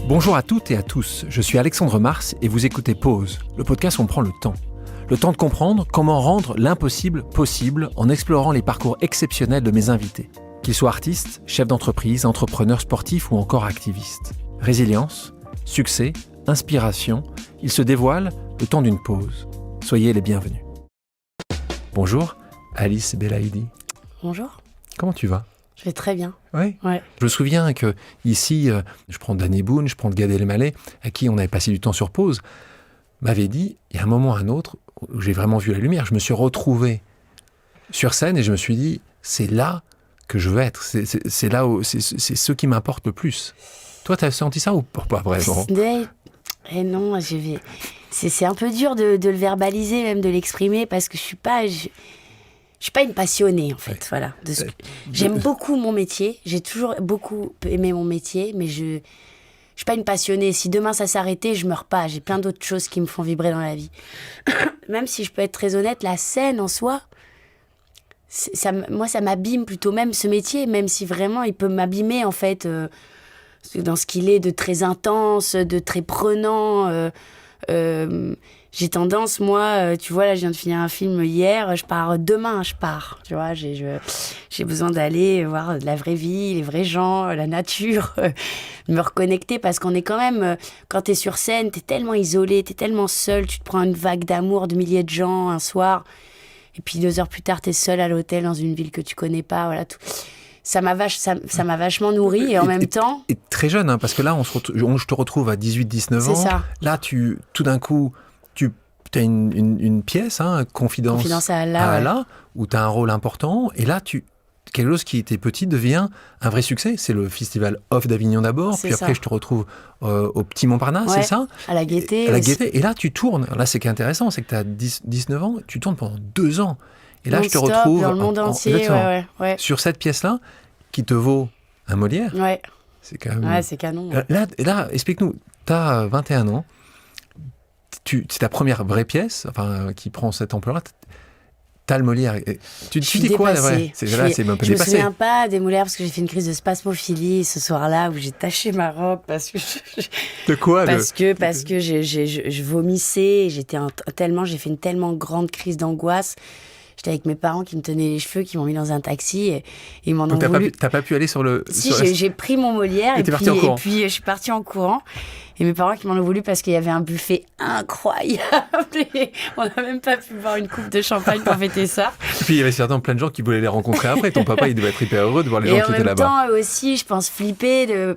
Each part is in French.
Bonjour à toutes et à tous, je suis Alexandre Mars et vous écoutez Pause, le podcast où on prend le temps. Le temps de comprendre comment rendre l'impossible possible en explorant les parcours exceptionnels de mes invités. Qu'ils soient artistes, chefs d'entreprise, entrepreneurs sportifs ou encore activistes. Résilience, succès, inspiration, ils se dévoilent le temps d'une pause. Soyez les bienvenus. Bonjour, Alice Belaïdi. Bonjour. Comment tu vas ? Je vais très bien. Oui. Ouais. Je me souviens que ici, je prends Danny Boone, je prends Gad Elmaleh, à qui on avait passé du temps sur Pause, m'avait dit, il y a un moment ou un autre, où j'ai vraiment vu la lumière, je me suis retrouvé sur scène et je me suis dit, c'est là que je veux être, c'est là où, c'est ce qui m'importe le plus. Toi, tu as senti ça ou pas vraiment ? Non, c'est un peu dur de le verbaliser, même de l'exprimer, parce que je suis pas une passionnée, en fait. Ouais. Voilà. J'aime beaucoup mon métier. J'ai toujours beaucoup aimé mon métier, mais je suis pas une passionnée. Si demain ça s'arrêtait, je meurs pas. J'ai plein d'autres choses qui me font vibrer dans la vie. Même si je peux être très honnête, la scène en soi, moi, ça m'abîme plutôt. Même ce métier, même si vraiment il peut m'abîmer, en fait, dans ce qu'il est de très intense, de très prenant. J'ai tendance, moi, tu vois, là, je viens de finir un film hier, demain, tu vois, j'ai besoin d'aller voir de la vraie vie, les vrais gens, la nature, me reconnecter, parce qu'on est quand même, quand t'es sur scène, t'es tellement isolé, t'es tellement seul, tu te prends une vague d'amour de milliers de gens un soir, et puis 2 heures plus tard, t'es seul à l'hôtel dans une ville que tu connais pas, voilà, tout. Ça m'a vachement nourri, et en même temps... Et très jeune, hein, parce que là, je te retrouve à 18-19 ans. C'est ça. Là, tout d'un coup, tu as une pièce, hein, Confidence à Allah, où tu as un rôle important. Et là, quelque chose qui était petit devient un vrai succès. C'est le festival Off d'Avignon d'abord. Puis après, je te retrouve au Petit Montparnasse, c'est ça ? À la Gaîté. Et là, tu tournes. Là, c'est qui est intéressant, c'est que tu as 19 ans, tu tournes pendant 2 ans. Et là, je te retrouve dans le monde entier, ouais. sur cette pièce-là, qui te vaut un Molière. Ouais. C'est quand même... Ouais, c'est canon. Là, explique-nous, tu as 21 ans, c'est ta première vraie pièce, qui prend cette ampleur-là. T'as le Molière. Tu dis quoi, là, ouais. C'est un peu dépassé. Je me souviens pas des Molières parce que j'ai fait une crise de spasmophilie ce soir-là où j'ai taché ma robe parce que de quoi parce que je vomissais, j'ai fait une tellement grande crise d'angoisse. J'étais avec mes parents qui me tenaient les cheveux, qui m'ont mis dans un taxi et ils m'en ont voulu. T'as pas pu aller sur le... Si, j'ai pris mon Molière et puis je suis partie en courant. Et mes parents qui m'en ont voulu parce qu'il y avait un buffet incroyable. Et on n'a même pas pu boire une coupe de champagne pour fêter ça. Et puis il y avait certainement plein de gens qui voulaient les rencontrer après. Ton papa, il devait être hyper heureux de voir les gens qui étaient là-bas. Et en même temps, eux aussi, je pense, flipper de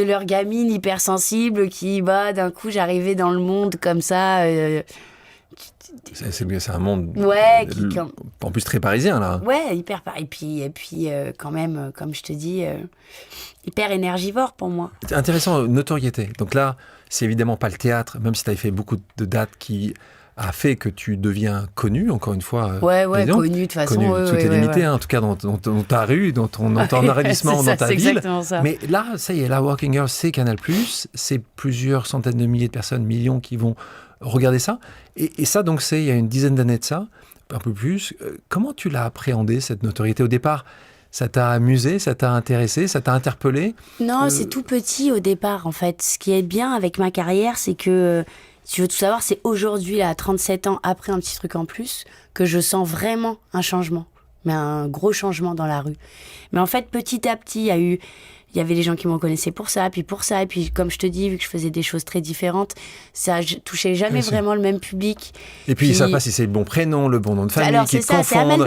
leur gamine hypersensible qui, d'un coup, j'arrivais dans le monde comme ça... C'est un monde en plus très parisien, là. Ouais, hyper parisien. Et puis quand même, comme je te dis, hyper énergivore pour moi. C'est intéressant, notoriété. Donc là, c'est évidemment pas le théâtre, même si tu avais fait beaucoup de dates qui a fait que tu deviens connu, encore une fois. Connu, de toute façon. Tout est limité, hein, en tout cas dans ta rue, dans ton arrondissement, dans ta ville. C'est exactement ça. Mais là, ça y est, la Working Girl, c'est Canal+, c'est plusieurs centaines de milliers de personnes, millions qui vont regarder ça. Et ça, donc, il y a une dizaine d'années de ça, un peu plus. Comment tu l'as appréhendé, cette notoriété ? Au départ, ça t'a amusé, ça t'a intéressé, ça t'a interpellé ? Non, c'est tout petit au départ, en fait. Ce qui est bien avec ma carrière, c'est que, si tu veux tout savoir, c'est aujourd'hui, là, à 37 ans, après un petit truc en plus, que je sens vraiment un changement. Mais un gros changement dans la rue. Mais en fait, petit à petit, il y avait des gens qui me reconnaissaient pour ça, puis comme je te dis, vu que je faisais des choses très différentes, ça touchait jamais vraiment le même public. Et puis ils savent pas si c'est le bon prénom, le bon nom de famille. Alors c'est ça, c'est Amel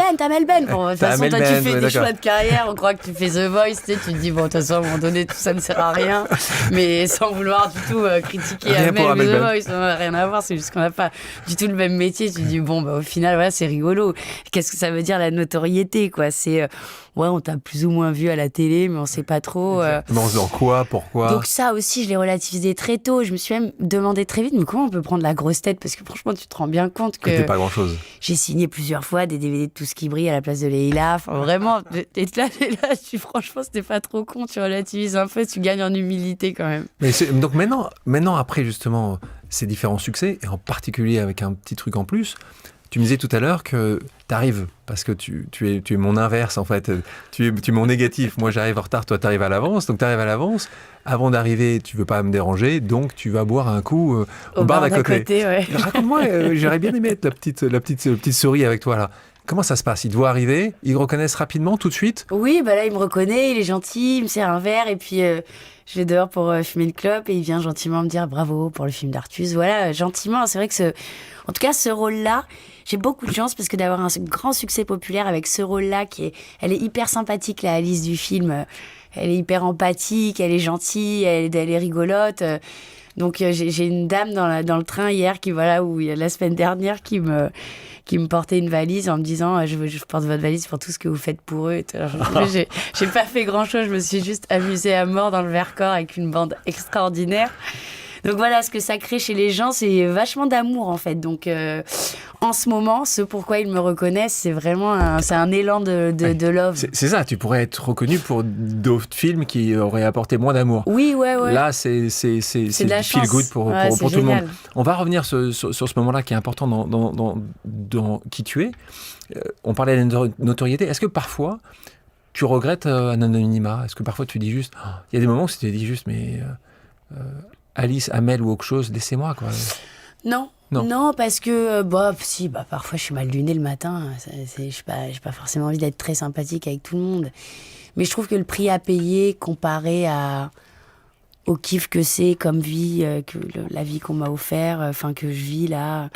Ben. Bon, de toute façon, toi tu fais des choix de carrière, on croit que tu fais The Voice, tu te dis, bon, de toute façon, à un moment donné, tout ça ne sert à rien, mais sans vouloir du tout critiquer Amel ou The Voice, ça n'a rien à voir, c'est juste qu'on n'a pas du tout le même métier. Tu te dis, bon, au final, voilà, c'est rigolo. Qu'est-ce que ça veut dire la notoriété, quoi ? C'est... on t'a plus ou moins vu à la télé, mais on sait pas trop. Mais en faisant quoi, pourquoi ? Donc ça aussi, je l'ai relativisé très tôt. Je me suis même demandé très vite, mais comment on peut prendre la grosse tête ? Parce que franchement, tu te rends bien compte que... C'était pas grand-chose. J'ai signé plusieurs fois des DVD de Tout ce qui brille à la place de Leïla. Enfin, vraiment, franchement, c'était pas trop con. Tu relativises un peu, tu gagnes en humilité quand même. Mais donc maintenant, après justement ces différents succès, et en particulier avec un petit truc en plus, Tu me disais tout à l'heure que tu arrives, parce que tu es mon inverse en fait, tu es mon négatif. Moi j'arrive en retard, toi tu arrives à l'avance, donc tu arrives à l'avance. Avant d'arriver, tu veux pas me déranger, donc tu vas boire un coup au bar d'à côté. Ouais. Raconte-moi, j'aurais bien aimé être la petite souris avec toi là. Comment ça se passe? Il doit arriver, ils reconnaissent rapidement, tout de suite? Oui, bah là, il me reconnaît, il est gentil, il me sert un verre, et puis je vais dehors pour fumer une clope, et il vient gentiment me dire bravo pour le film d'Artus. Voilà, gentiment. C'est vrai que en tout cas, ce rôle-là, j'ai beaucoup de chance parce que d'avoir un grand succès populaire avec ce rôle-là, elle est hyper sympathique, la Alice du film. Elle est hyper empathique, elle est gentille, elle est rigolote. Donc j'ai une dame dans le train hier la semaine dernière qui me portait une valise en me disant je porte votre valise pour tout ce que vous faites pour eux. Alors, j'ai pas fait grand chose, je me suis juste amusée à mort dans le Vercors avec une bande extraordinaire. Donc voilà, ce que ça crée chez les gens, c'est vachement d'amour en fait. Donc en ce moment, ce pourquoi ils me reconnaissent, c'est vraiment un élan de love. C'est ça, tu pourrais être reconnu pour d'autres films qui auraient apporté moins d'amour. Oui, ouais. Là, c'est de la feel chance. good pour tout le monde. On va revenir sur ce moment-là qui est important dans qui tu es. On parlait de notoriété. Est-ce que parfois, tu regrettes un anonymat? Est-ce que parfois tu dis juste... Il y a des moments où tu te dis juste, mais... Alice, Amel ou autre chose, laissez-moi quoi. Non, parce que parfois je suis mal lunée le matin. J'ai pas forcément envie d'être très sympathique avec tout le monde. Mais je trouve que le prix à payer comparé au kiff que c'est comme vie, la vie qu'on m'a offert, que je vis là,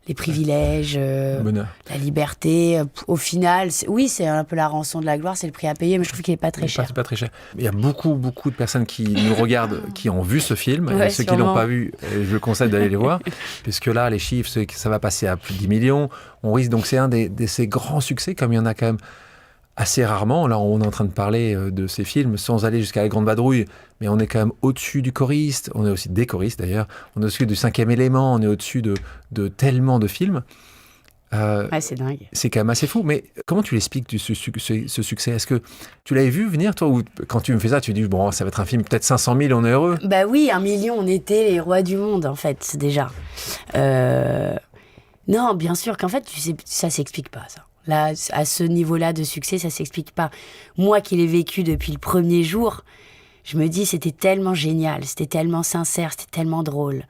les privilèges, la liberté. Au final, c'est un peu la rançon de la gloire, c'est le prix à payer, mais je trouve qu'il n'est pas très cher. C'est pas très cher. Il y a beaucoup de personnes qui nous regardent, qui ont vu ce film. Ouais, et ceux qui ne l'ont pas vu, je conseille d'aller les voir. Puisque là, les chiffres, ça va passer à plus de 10 millions. On risque, donc c'est un de ces grands succès, comme il y en a quand même assez rarement. Là, on est en train de parler de ces films sans aller jusqu'à La Grande Vadrouille, mais on est quand même au-dessus du choriste, on est aussi des choristes d'ailleurs, on est au-dessus du Cinquième Élément, on est au-dessus de tellement de films. C'est dingue. C'est quand même assez fou, mais comment tu l'expliques ce succès? Est-ce que tu l'avais vu venir, toi, ou quand tu me fais ça, tu dis, bon, ça va être un film, peut-être 500 000, on est heureux? Bah oui, 1 million, on était les rois du monde, en fait, déjà. Non, bien sûr qu'en fait, tu sais, ça s'explique pas, ça. Là, à ce niveau-là de succès, ça s'explique pas. Moi qui l'ai vécu depuis le premier jour, je me dis c'était tellement génial, c'était tellement sincère, c'était tellement drôle.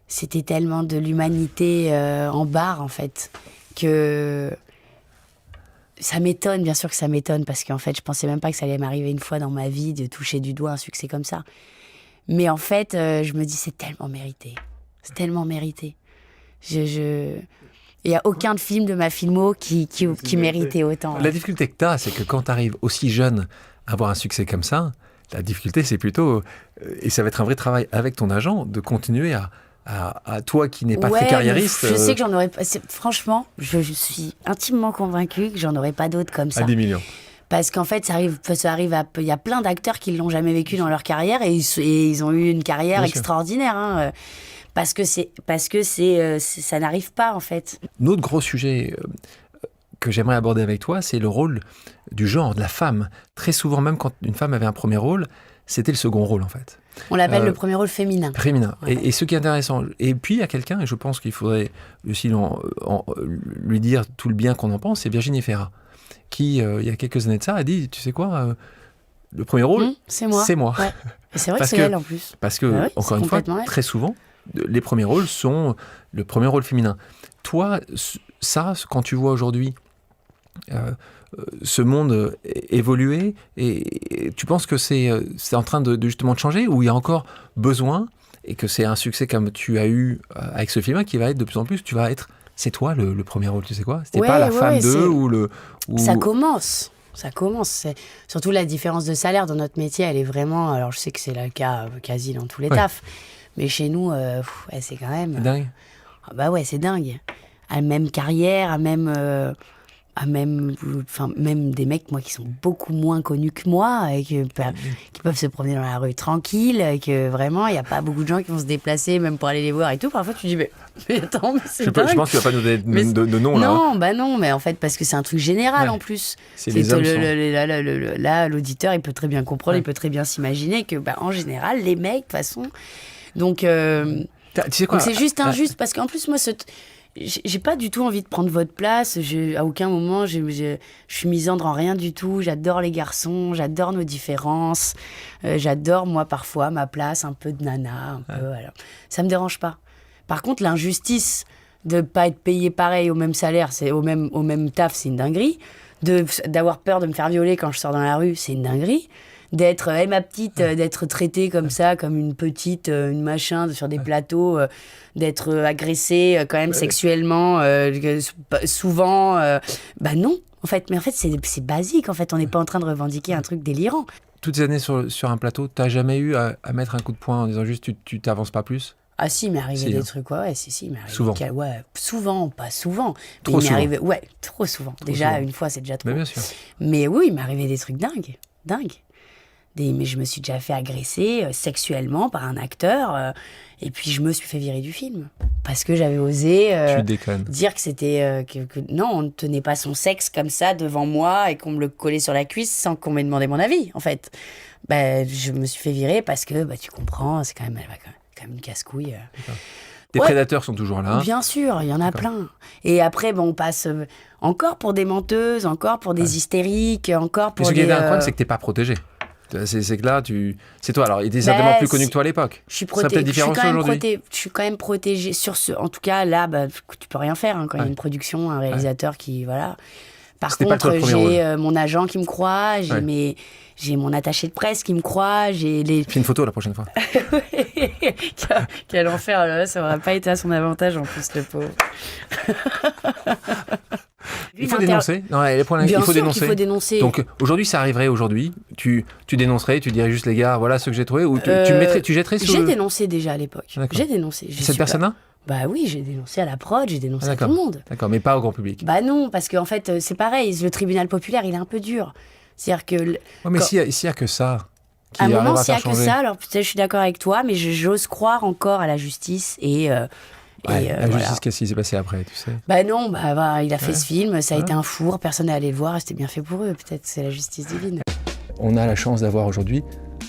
C'était tellement de l'humanité en barre, en fait, que ça m'étonne, bien sûr que ça m'étonne, parce qu'en fait, je pensais même pas que ça allait m'arriver une fois dans ma vie de toucher du doigt un succès comme ça. Mais en fait, je me dis c'est tellement mérité. C'est tellement mérité. Il n'y a aucun film de ma filmo qui méritait autant. La difficulté que tu as, c'est que quand tu arrives aussi jeune à avoir un succès comme ça, la difficulté, c'est plutôt, et ça va être un vrai travail avec ton agent, de continuer à toi qui n'es pas très carriériste. Je sais que j'en aurais pas. Franchement, je suis intimement convaincue que j'en aurais pas d'autres comme ça. À 10 millions. Parce qu'en fait, ça arrive il y a plein d'acteurs qui ne l'ont jamais vécu dans leur carrière et ils ont eu une carrière bien extraordinaire. Hein. Parce que ça n'arrive pas, en fait. Un autre gros sujet que j'aimerais aborder avec toi, c'est le rôle du genre, de la femme. Très souvent, même quand une femme avait un premier rôle, c'était le second rôle, en fait. On l'appelle le premier rôle féminin. Féminin. Ouais. Et ce qui est intéressant, et puis il y a quelqu'un, et je pense qu'il faudrait aussi lui dire tout le bien qu'on en pense, c'est Virginie Fira, qui, il y a quelques années de ça, a dit, tu sais quoi, le premier rôle, c'est moi. C'est moi. Ouais. Et c'est vrai que c'est elle, en plus. Parce que, encore une fois, très souvent, les premiers rôles sont le premier rôle féminin. Toi, ça, quand tu vois aujourd'hui ce monde évoluer, et tu penses que c'est en train de justement de changer, ou il y a encore besoin, et que c'est un succès comme tu as eu avec ce film qui va être de plus en plus, c'est toi le premier rôle, tu sais quoi? C'était pas la femme d'eux ou le... Ça commence. Surtout la différence de salaire dans notre métier, elle est vraiment... Alors je sais que c'est le cas quasi dans tous les tafs, mais chez nous, c'est quand même... C'est dingue. Ah bah ouais, c'est dingue. À la même carrière, même des mecs, moi, qui sont beaucoup moins connus que moi, et qui peuvent se promener dans la rue tranquille, et que vraiment, il n'y a pas beaucoup de gens qui vont se déplacer, même pour aller les voir et tout. Parfois, tu dis, mais attends, mais c'est dingue. Je pense qu'il ne va pas nous donner de nom, là. Non, mais en fait, parce que c'est un truc général, en plus. Là, l'auditeur, il peut très bien comprendre, il peut très bien s'imaginer que, en général, les mecs, de toute façon... Donc, tu sais quoi, donc c'est juste injuste, parce qu'en plus, moi, j'ai pas du tout envie de prendre votre place. À aucun moment, je suis misandre en rien du tout. J'adore les garçons, j'adore nos différences. J'adore, moi, parfois, ma place un peu de nana. Alors, ça me dérange pas. Par contre, l'injustice de pas être payé pareil au même salaire, c'est au même taf, c'est une dinguerie. D'avoir peur de me faire violer quand je sors dans la rue, c'est une dinguerie. D'être, ma petite, d'être traitée comme ça, comme une petite, une machin, sur des plateaux, d'être agressée quand même sexuellement, souvent. Non, en fait. Mais en fait, c'est basique, en fait. On n'est pas en train de revendiquer un truc délirant. Toutes ces années sur un plateau, t'as jamais eu à mettre un coup de poing en disant juste tu t'avances pas plus? Ah si, il m'est arrivé des trucs, il m'est arrivé. Souvent. Souvent, pas souvent. Trop souvent. Arrivé, trop souvent. Déjà, une fois, c'est déjà trop. Mais bien sûr. Mais oui, il m'est arrivé des trucs dingues. Mais je me suis déjà fait agresser sexuellement par un acteur et puis je me suis fait virer du film parce que j'avais osé dire que c'était non, on ne tenait pas son sexe comme ça devant moi et qu'on me le collait sur la cuisse sans qu'on m'ait demandé mon avis en fait. Je me suis fait virer parce que tu comprends, c'est quand même une casse-couille. Les prédateurs sont toujours là. Bien sûr, il y en a plein. Et après, on passe encore pour des menteuses, encore pour des hystériques, encore pour des... Mais ce qui est incroyable, c'est que t'es pas protégé. C'est que là, c'est toi. Alors, il était certainement plus connu que toi à l'époque. Je suis protégée. Je suis quand même protégée sur ce. En tout cas, là, tu peux rien faire quand il y a une production, un réalisateur qui, voilà. Par contre, j'ai mon agent qui me croit, j'ai mon attaché de presse qui me croit, Fais une photo la prochaine fois. Quel enfer, là, ça n'aurait pas été à son avantage en plus, le pauvre. Il faut dénoncer. Non, il faut dénoncer. Donc aujourd'hui, ça arriverait aujourd'hui. Tu dénoncerais, tu dirais juste les gars, voilà ce que j'ai trouvé, ou tu jetterais sur. J'ai dénoncé déjà à l'époque. D'accord. J'ai dénoncé. Cette personne-là ? Bah oui, j'ai dénoncé à la prod, j'ai dénoncé à tout le monde. D'accord, mais pas au grand public. Bah non, parce qu'en fait, c'est pareil, le tribunal populaire, il est un peu dur. C'est-à-dire que... mais s'il y a que ça... À un moment, s'il y a que ça, alors peut-être je suis d'accord avec toi, mais j'ose croire encore à la justice et... la justice, qu'est-ce qui s'est passé après, tu sais ? Bah non, il a fait ce film, ça a été un four, personne n'est allé le voir, c'était bien fait pour eux, peut-être c'est la justice divine. On a la chance d'avoir aujourd'hui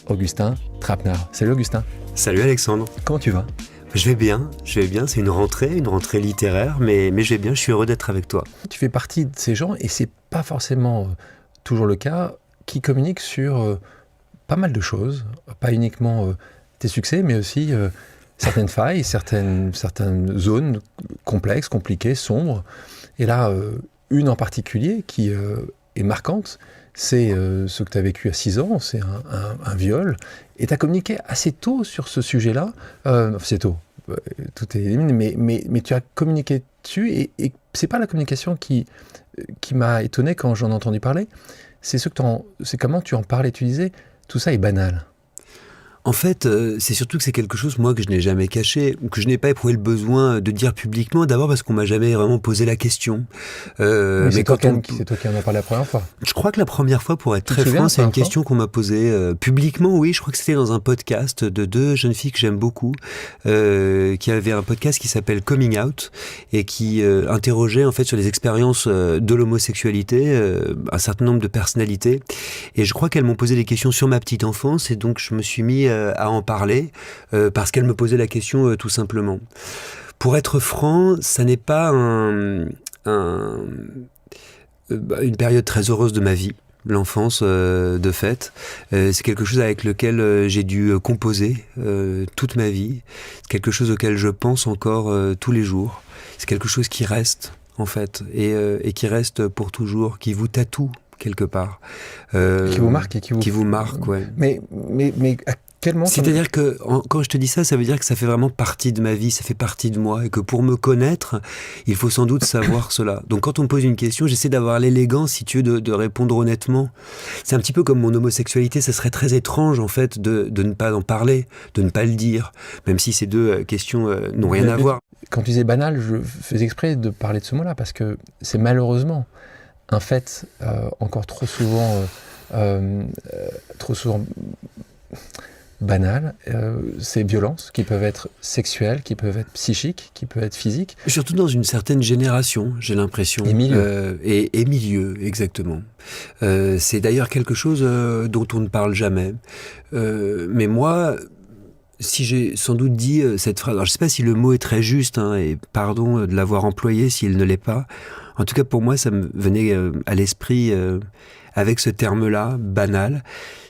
Augustin Trapenard. Salut Augustin. Salut Alexandre. Comment tu vas ? Je vais bien, c'est une rentrée littéraire, mais je vais bien, je suis heureux d'être avec toi. Tu fais partie de ces gens, et c'est pas forcément toujours le cas, qui communiquent sur pas mal de choses, pas uniquement tes succès, mais aussi certaines failles, certaines zones complexes, compliquées, sombres. Et là, une en particulier qui est marquante, c'est ce que tu as vécu à 6 ans, c'est un viol. Et tu as communiqué assez tôt sur ce sujet-là. C'est tôt, tout est éliminé, mais tu as communiqué dessus. Et c'est pas la communication qui m'a étonné quand j'en ai entendu parler. C'est comment tu en parlais. Tu disais, tout ça est banal. En fait, c'est surtout que c'est quelque chose, moi, que je n'ai jamais caché, ou que je n'ai pas éprouvé le besoin de dire publiquement, d'abord parce qu'on m'a jamais vraiment posé la question. Mais c'est toi qui en as parlé la première fois. Je crois que la première fois, pour être très franc, c'est une question qu'on m'a posée publiquement, oui, je crois que c'était dans un podcast de 2 jeunes filles que j'aime beaucoup, qui avaient un podcast qui s'appelle Coming Out, et qui interrogeait en fait sur les expériences de l'homosexualité, un certain nombre de personnalités, et je crois qu'elles m'ont posé des questions sur ma petite enfance, et donc je me suis mis à en parler parce qu'elle me posait la question tout simplement. Pour être franc, ça n'est pas une période très heureuse de ma vie, l'enfance de fait. C'est quelque chose avec lequel j'ai dû composer toute ma vie. C'est quelque chose auquel je pense encore tous les jours. C'est quelque chose qui reste en fait et qui reste pour toujours, qui vous tatoue quelque part. Qui vous marque qui vous marque, ouais. Mais c'est-à-dire que quand je te dis ça, ça veut dire que ça fait vraiment partie de ma vie, ça fait partie de moi, et que pour me connaître, il faut sans doute savoir cela. Donc quand on me pose une question, j'essaie d'avoir l'élégance, si tu veux, de répondre honnêtement. C'est un petit peu comme mon homosexualité, ça serait très étrange en fait de ne pas en parler, de ne pas le dire, même si ces 2 questions n'ont rien à voir. Quand tu disais banal, je faisais exprès de parler de ce mot-là, parce que c'est malheureusement un fait encore trop souvent banal, ces violences qui peuvent être sexuelles, qui peuvent être psychiques, qui peuvent être physiques. Surtout dans une certaine génération, j'ai l'impression. Et milieu. Et milieu, exactement. C'est d'ailleurs quelque chose dont on ne parle jamais. Mais moi, si j'ai sans doute dit cette phrase, alors je ne sais pas si le mot est très juste, hein, et pardon de l'avoir employé s'il ne l'est pas. En tout cas, pour moi, ça me venait à l'esprit avec ce terme-là, banal.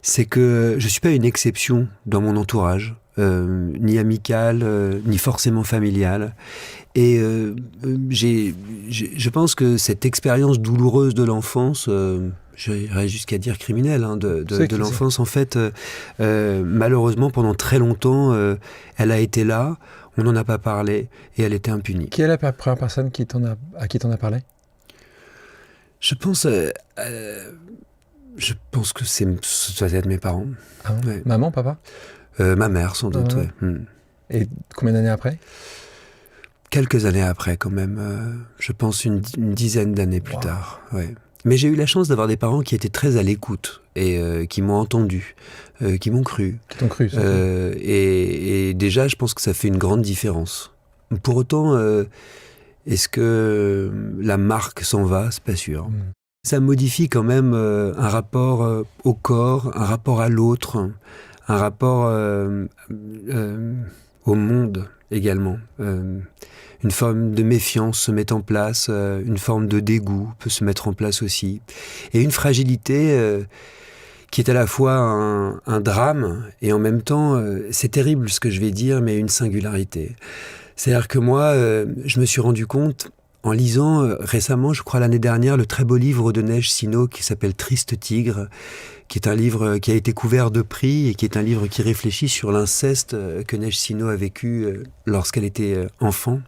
C'est que je ne suis pas une exception dans mon entourage, ni amical, ni forcément familial. Et je pense que cette expérience douloureuse de l'enfance, j'irais jusqu'à dire criminelle, hein, de l'enfance, en fait, malheureusement, pendant très longtemps, elle a été là, on n'en a pas parlé, et elle était impunie. Qui est la première personne à qui t'en as parlé ? Je pense que ça doit être mes parents. Ah bon ? Ouais. Maman, papa ? Ma mère, sans doute, ouais. Et combien d'années après ? Quelques années après, quand même. Je pense une dizaine d'années plus tard. Ouais. Mais j'ai eu la chance d'avoir des parents qui étaient très à l'écoute et qui m'ont entendu, qui m'ont cru. Qui t'ont cru, ça. Et déjà, je pense que ça fait une grande différence. Pour autant, est-ce que la marque s'en va ? C'est pas sûr. Ça modifie quand même un rapport au corps, un rapport à l'autre, un rapport au monde également. Une forme de méfiance se met en place, une forme de dégoût peut se mettre en place aussi. Et une fragilité qui est à la fois un drame et en même temps, c'est terrible ce que je vais dire, mais une singularité. C'est-à-dire que moi, je me suis rendu compte, en lisant récemment, je crois l'année dernière, le très beau livre de Neige Sino qui s'appelle Triste Tigre, qui est un livre qui a été couvert de prix et qui est un livre qui réfléchit sur l'inceste que Neige Sino a vécu lorsqu'elle était enfant.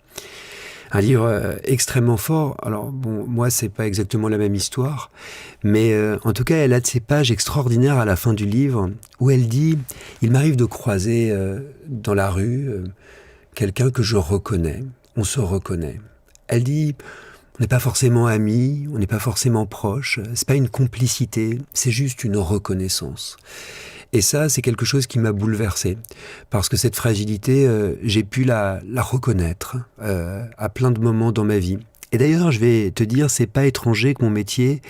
Un livre extrêmement fort. Alors bon, moi c'est pas exactement la même histoire, mais en tout cas elle a de ces pages extraordinaires à la fin du livre où elle dit « Il m'arrive de croiser dans la rue quelqu'un que je reconnais, on se reconnaît ». Elle dit « On n'est pas forcément amis, on n'est pas forcément proches, c'est pas une complicité, c'est juste une reconnaissance ». Et ça, c'est quelque chose qui m'a bouleversé, parce que cette fragilité, j'ai pu la reconnaître à plein de moments dans ma vie. Et d'ailleurs, je vais te dire, c'est pas étranger que mon métier,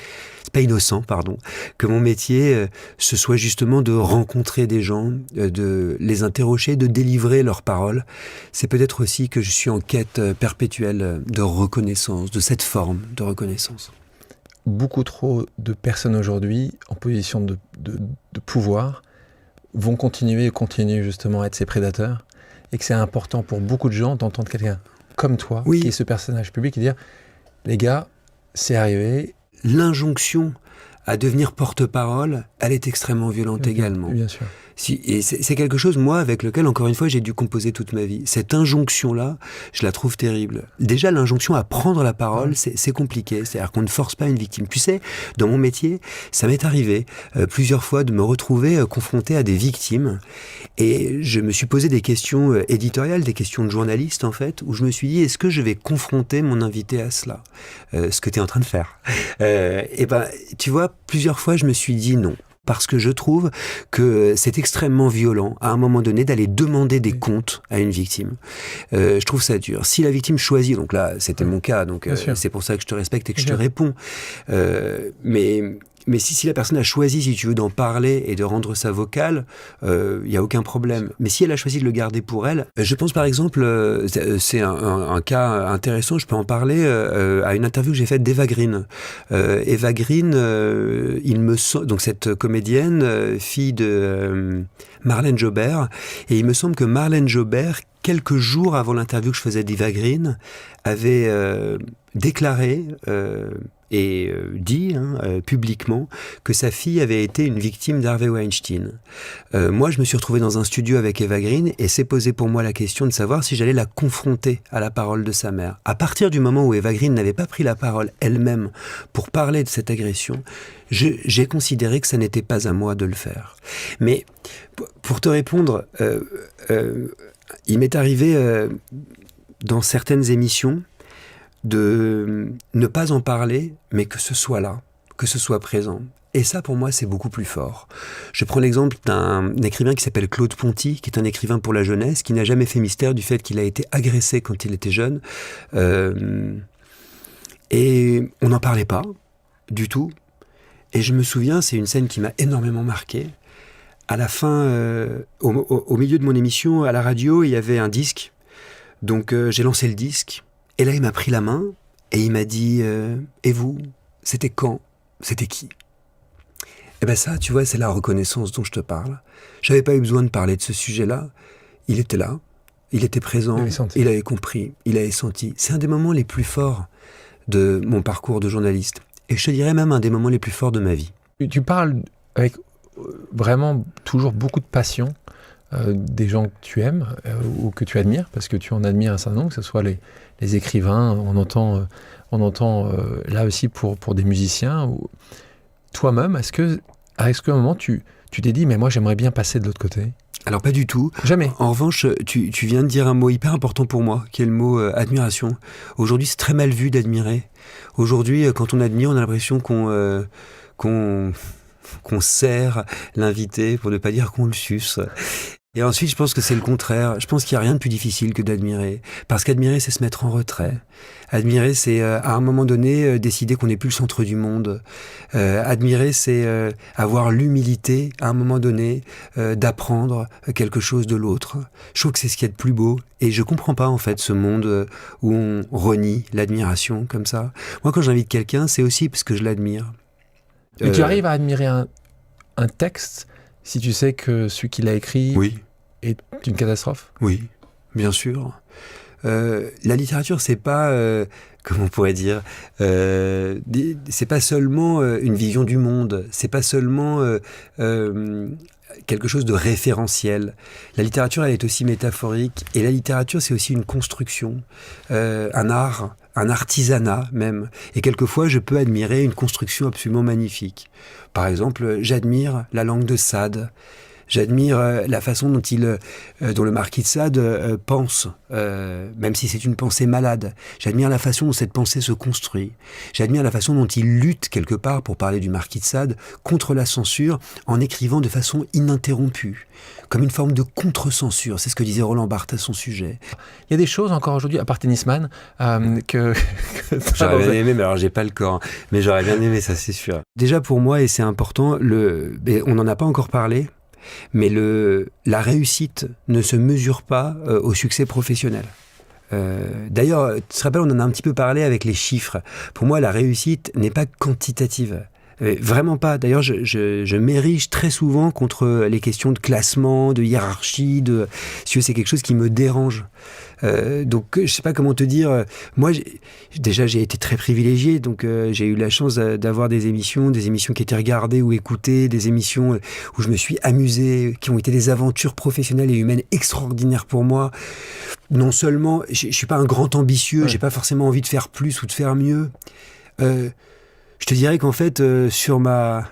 c'est pas innocent, pardon, que mon métier, ce soit justement de rencontrer des gens, de les interroger, de délivrer leurs paroles. C'est peut-être aussi que je suis en quête perpétuelle de reconnaissance, de cette forme de reconnaissance. Beaucoup trop de personnes aujourd'hui en position de pouvoir vont continuer justement à être ces prédateurs, et que c'est important pour beaucoup de gens d'entendre quelqu'un comme toi, qui est ce personnage public, et dire « Les gars, c'est arrivé ». L'injonction à devenir porte-parole, elle est extrêmement violente également. Bien sûr. Et c'est quelque chose, moi, avec lequel, encore une fois, j'ai dû composer toute ma vie. Cette injonction-là, je la trouve terrible. Déjà, l'injonction à prendre la parole, c'est compliqué. C'est-à-dire qu'on ne force pas une victime. Tu sais, dans mon métier, ça m'est arrivé plusieurs fois de me retrouver confronté à des victimes. Et je me suis posé des questions éditoriales, des questions de journaliste, en fait, où je me suis dit, est-ce que je vais confronter mon invité à cela ? Ce que tu es en train de faire. Et ben, tu vois, plusieurs fois, je me suis dit non. Parce que je trouve que c'est extrêmement violent, à un moment donné, d'aller demander des comptes à une victime. Je trouve ça dur. Si la victime choisit, donc là, c'était mon cas, donc c'est pour ça que je te respecte et que je te réponds. Mais si la personne a choisi, si tu veux, d'en parler et de rendre ça vocal, il n'y a aucun problème. Mais si elle a choisi de le garder pour elle, je pense par exemple, c'est un cas intéressant, je peux en parler, à une interview que j'ai faite d'Eva Green. Eva Green, donc cette comédienne, fille de Marlène Jobert, et il me semble que Marlène Jobert, quelques jours avant l'interview que je faisais d'Eva Green, avait déclaré et dit publiquement que sa fille avait été une victime d'Harvey Weinstein. Moi, je me suis retrouvé dans un studio avec Eva Green et s'est posé pour moi la question de savoir si j'allais la confronter à la parole de sa mère. À partir du moment où Eva Green n'avait pas pris la parole elle-même pour parler de cette agression, j'ai considéré que ça n'était pas à moi de le faire. Mais pour te répondre, il m'est arrivé dans certaines émissions de ne pas en parler, mais que ce soit là, que ce soit présent. Et ça, pour moi, c'est beaucoup plus fort. Je prends l'exemple d'un écrivain qui s'appelle Claude Ponty, qui est un écrivain pour la jeunesse, qui n'a jamais fait mystère du fait qu'il a été agressé quand il était jeune. Et on n'en parlait pas du tout. Et je me souviens, c'est une scène qui m'a énormément marqué. à la fin, au milieu de mon émission à la radio, il y avait un disque. Donc j'ai lancé le disque. Et là, il m'a pris la main et il m'a dit et vous, c'était quand? C'était qui? Eh ben ça, tu vois, c'est la reconnaissance dont je te parle. J'avais pas eu besoin de parler de ce sujet-là. Il était là, il était présent, il avait compris, il avait senti. C'est un des moments les plus forts de mon parcours de journaliste. Et je te dirais même un des moments les plus forts de ma vie. Tu parles avec vraiment toujours beaucoup de passion des gens que tu aimes ou que tu admires, parce que tu en admires un certain nombre, que ce soit les écrivains, on entend là aussi pour des musiciens. Ou toi-même, est-ce qu'à un moment tu t'es dit, mais moi j'aimerais bien passer de l'autre côté? Alors pas du tout. Jamais. En revanche, tu viens de dire un mot hyper important pour moi, qui est le mot admiration. Aujourd'hui, c'est très mal vu d'admirer. Aujourd'hui, quand on admire, on a l'impression qu'on serre l'invité, pour ne pas dire qu'on le suce. Et ensuite, je pense que c'est le contraire. Je pense qu'il n'y a rien de plus difficile que d'admirer. Parce qu'admirer, c'est se mettre en retrait. Admirer, c'est à un moment donné décider qu'on n'est plus le centre du monde. Admirer, c'est avoir l'humilité, à un moment donné, d'apprendre quelque chose de l'autre. Je trouve que c'est ce qu'il y a de plus beau. Et je comprends pas, en fait, ce monde où on renie l'admiration comme ça. Moi, quand j'invite quelqu'un, c'est aussi parce que je l'admire. Et tu arrives à admirer un texte si tu sais que celui qui l'a écrit est une catastrophe? Oui, bien sûr. La littérature, c'est pas, comment on pourrait dire, c'est pas seulement une vision du monde, c'est pas seulement quelque chose de référentiel. La littérature, elle est aussi métaphorique, et la littérature, c'est aussi une construction, un art, un artisanat même. Et quelquefois, je peux admirer une construction absolument magnifique. Par exemple, j'admire la langue de Sade. J'admire la façon dont le marquis de Sade pense, même si c'est une pensée malade. J'admire la façon dont cette pensée se construit. J'admire la façon dont il lutte quelque part, pour parler du marquis de Sade, contre la censure en écrivant de façon ininterrompue, comme une forme de contre-censure. C'est ce que disait Roland Barthes à son sujet. Il y a des choses encore aujourd'hui, à part Tennisman, que j'aurais bien aimé, mais alors j'ai pas le corps, mais j'aurais bien aimé, ça c'est sûr. Déjà pour moi, et c'est important, on n'en a pas encore parlé, mais la réussite ne se mesure pas au succès professionnel. D'ailleurs, tu te rappelles, on en a un petit peu parlé avec les chiffres. Pour moi, la réussite n'est pas quantitative. Vraiment pas. D'ailleurs, je m'érige très souvent contre les questions de classement, de hiérarchie, c'est quelque chose qui me dérange. Donc, je sais pas comment te dire. Moi, j'ai été très privilégié, donc j'ai eu la chance d'avoir des émissions qui étaient regardées ou écoutées, des émissions où je me suis amusé, qui ont été des aventures professionnelles et humaines extraordinaires pour moi. Non seulement, je suis pas un grand ambitieux, j'ai pas forcément envie de faire plus ou de faire mieux. Je te dirais qu'en fait, sur ma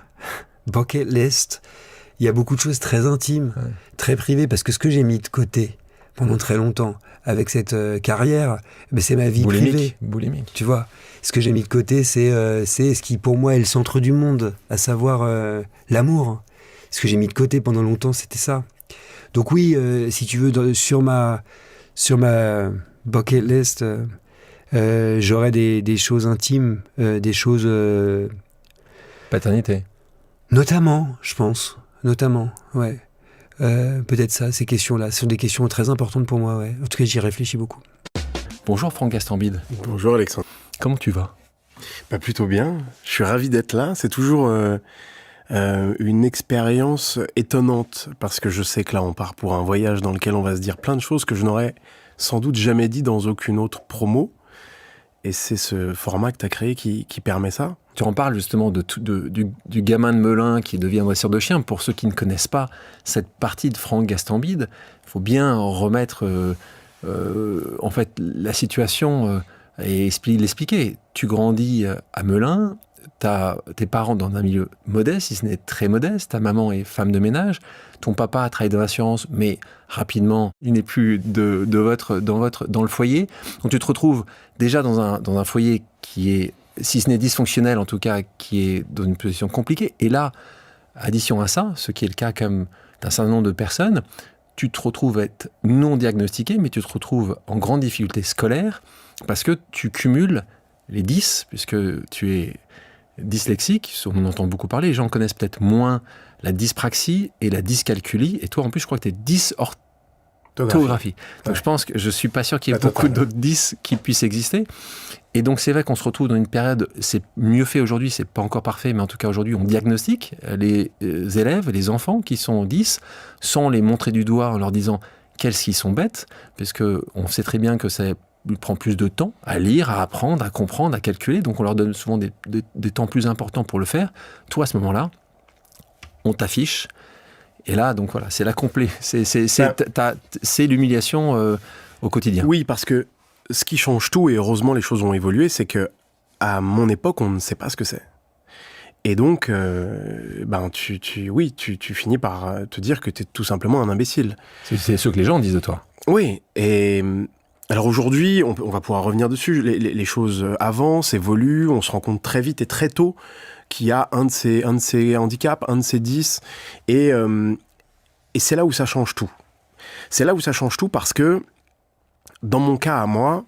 bucket list, il y a beaucoup de choses très intimes, très privées, parce que ce que j'ai mis de côté pendant très longtemps avec cette carrière, c'est ma vie privée. Boulimique. Tu vois, ce que j'ai mis de côté, c'est ce qui pour moi est le centre du monde, à savoir l'amour. Ce que j'ai mis de côté pendant longtemps, c'était ça. Donc oui, si tu veux, sur ma bucket list, j'aurais des choses intimes, des choses... Paternité. Notamment, je pense. Notamment, ouais. Peut-être ça, ces questions-là. Ce sont des questions très importantes pour moi, ouais. En tout cas, j'y réfléchis beaucoup. Bonjour Franck Gastambide. Bonjour Alexandre. Comment tu vas? Plutôt bien. Je suis ravi d'être là. C'est toujours une expérience étonnante, parce que je sais que là, on part pour un voyage dans lequel on va se dire plein de choses que je n'aurais sans doute jamais dit dans aucune autre promo. Et c'est ce format que tu as créé qui permet ça. Tu en parles justement du gamin de Melun qui devient dresseur de chien. Pour ceux qui ne connaissent pas cette partie de Franck Gastambide, il faut bien remettre en fait la situation et l'expliquer. Tu grandis à Melun, tes parents dans un milieu modeste, si ce n'est très modeste, ta maman est femme de ménage, ton papa travaille dans l'assurance, mais rapidement, il n'est plus dans le foyer. Donc tu te retrouves déjà dans un foyer qui est, si ce n'est dysfonctionnel en tout cas, qui est dans une position compliquée. Et là, addition à ça, ce qui est le cas comme d'un certain nombre de personnes, tu te retrouves être non diagnostiqué, mais tu te retrouves en grande difficulté scolaire parce que tu cumules les 10, puisque tu es dyslexique, on en entend beaucoup parler, les gens connaissent peut-être moins la dyspraxie et la dyscalculie. Et toi, en plus, je crois que tu es dysorthographie. Donc, je pense que je suis pas sûr qu'il y ait beaucoup d'autres 10 qui puissent exister. Et donc, c'est vrai qu'on se retrouve dans une période, c'est mieux fait aujourd'hui, c'est pas encore parfait, mais en tout cas, aujourd'hui, on diagnostique les élèves, les enfants qui sont 10, sans les montrer du doigt en leur disant qu'ils sont bêtes, parce qu'on sait très bien que ça prend plus de temps à lire, à apprendre, à comprendre, à calculer. Donc, on leur donne souvent des temps plus importants pour le faire. Toi, à ce moment-là, on t'affiche. Et là, donc voilà, c'est l'accompli. C'est l'humiliation au quotidien. Oui, parce que ce qui change tout, et heureusement les choses ont évolué, c'est que à mon époque, on ne sait pas ce que c'est. Et donc, tu finis par te dire que tu es tout simplement un imbécile. C'est ce que les gens disent de toi. Oui, et alors aujourd'hui, on va pouvoir revenir dessus. Les choses avancent, évoluent, on se rend compte très vite et très tôt qu'il y a un de ces handicaps, un de ces 10, et c'est là où ça change tout. C'est là où ça change tout parce que, dans mon cas à moi,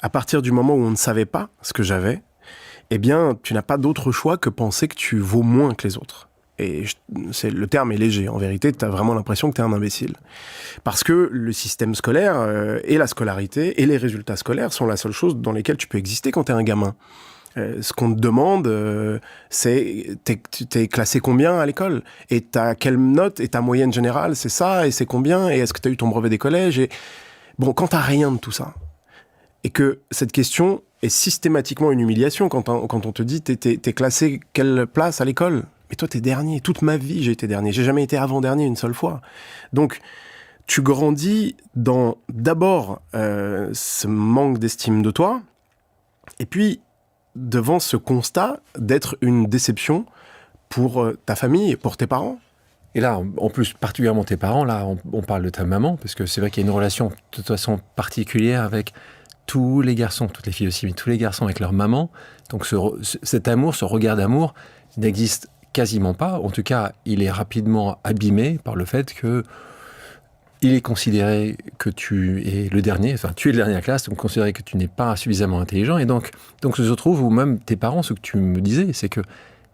à partir du moment où on ne savait pas ce que j'avais, eh bien, tu n'as pas d'autre choix que penser que tu vaux moins que les autres. Et le terme est léger. En vérité, tu as vraiment l'impression que tu es un imbécile. Parce que le système scolaire et la scolarité et les résultats scolaires sont la seule chose dans lesquelles tu peux exister quand tu es un gamin. Ce qu'on te demande, c'est t'es classé combien à l'école ? Et t'as quelle note ? Et ta moyenne générale, c'est ça ? Et c'est combien ? Et est-ce que t'as eu ton brevet des collèges ? Et bon, quand t'as rien de tout ça, et que cette question est systématiquement une humiliation, quand on te dit t'es classé quelle place à l'école ? Mais toi, t'es dernier. Toute ma vie, j'ai été dernier. J'ai jamais été avant-dernier une seule fois. Donc, tu grandis dans, d'abord, ce manque d'estime de toi, et puis devant ce constat d'être une déception pour ta famille et pour tes parents. Et là, en plus, particulièrement tes parents, là, on parle de ta maman, parce que c'est vrai qu'il y a une relation de toute façon particulière avec tous les garçons, toutes les filles aussi, mais tous les garçons avec leur maman. Donc cet amour, ce regard d'amour n'existe quasiment pas. En tout cas, il est rapidement abîmé par le fait que il est considéré que tu es le dernier, enfin tu es le dernier à la classe, donc considéré que tu n'es pas suffisamment intelligent, et donc se trouve où même tes parents, ce que tu me disais, c'est que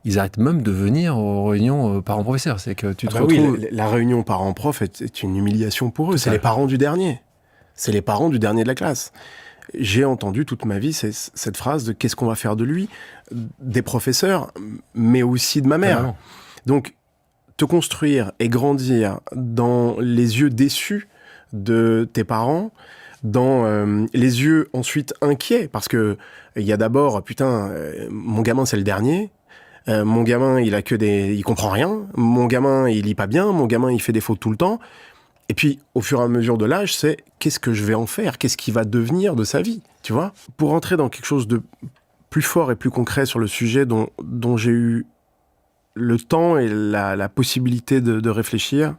ils arrêtent même de venir aux réunions parents-professeurs. C'est que tu te retrouves... Oui, la réunion parents-prof est une humiliation pour eux. C'est les parents du dernier. C'est les parents du dernier de la classe. J'ai entendu toute ma vie cette phrase de « qu'est-ce qu'on va faire de lui ?» des professeurs, mais aussi de ma mère. Donc, te construire et grandir dans les yeux déçus de tes parents, dans les yeux ensuite inquiets, parce que il y a d'abord, mon gamin c'est le dernier, mon gamin il comprend rien, mon gamin il lit pas bien, mon gamin il fait des fautes tout le temps, et puis au fur et à mesure de l'âge, c'est qu'est-ce que je vais en faire, qu'est-ce qui va devenir de sa vie, tu vois ? Pour entrer dans quelque chose de plus fort et plus concret sur le sujet dont j'ai eu le temps et la possibilité de réfléchir.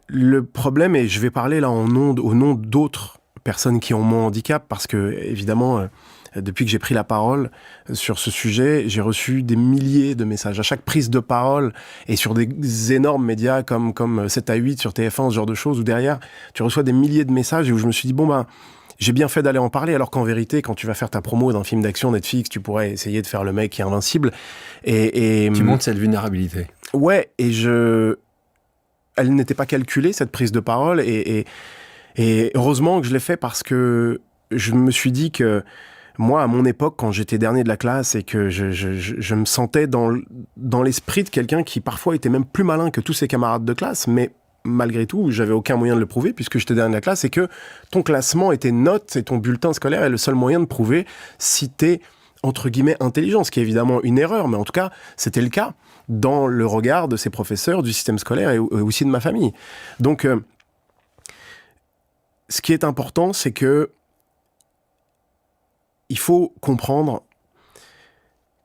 Le problème, et je vais parler là au nom d'autres personnes qui ont mon handicap, parce que, évidemment, depuis que j'ai pris la parole sur ce sujet, j'ai reçu des milliers de messages. À chaque prise de parole, et sur des énormes médias comme 7 à 8 sur TF1, ce genre de choses, où derrière, tu reçois des milliers de messages, et où je me suis dit, j'ai bien fait d'aller en parler, alors qu'en vérité, quand tu vas faire ta promo d'un film d'action Netflix, tu pourrais essayer de faire le mec qui est invincible. Et tu montres cette vulnérabilité. Ouais, et elle n'était pas calculée, cette prise de parole, et heureusement que je l'ai fait, parce que je me suis dit que moi, à mon époque, quand j'étais dernier de la classe et que je me sentais dans l'esprit de quelqu'un qui parfois était même plus malin que tous ses camarades de classe, mais malgré tout, j'avais aucun moyen de le prouver puisque j'étais dernier de la classe, et que ton classement et tes notes et ton bulletin scolaire est le seul moyen de prouver si t'es, entre guillemets, intelligent, ce qui est évidemment une erreur, mais en tout cas, c'était le cas dans le regard de ces professeurs, du système scolaire et aussi de ma famille. Donc, ce qui est important, c'est que il faut comprendre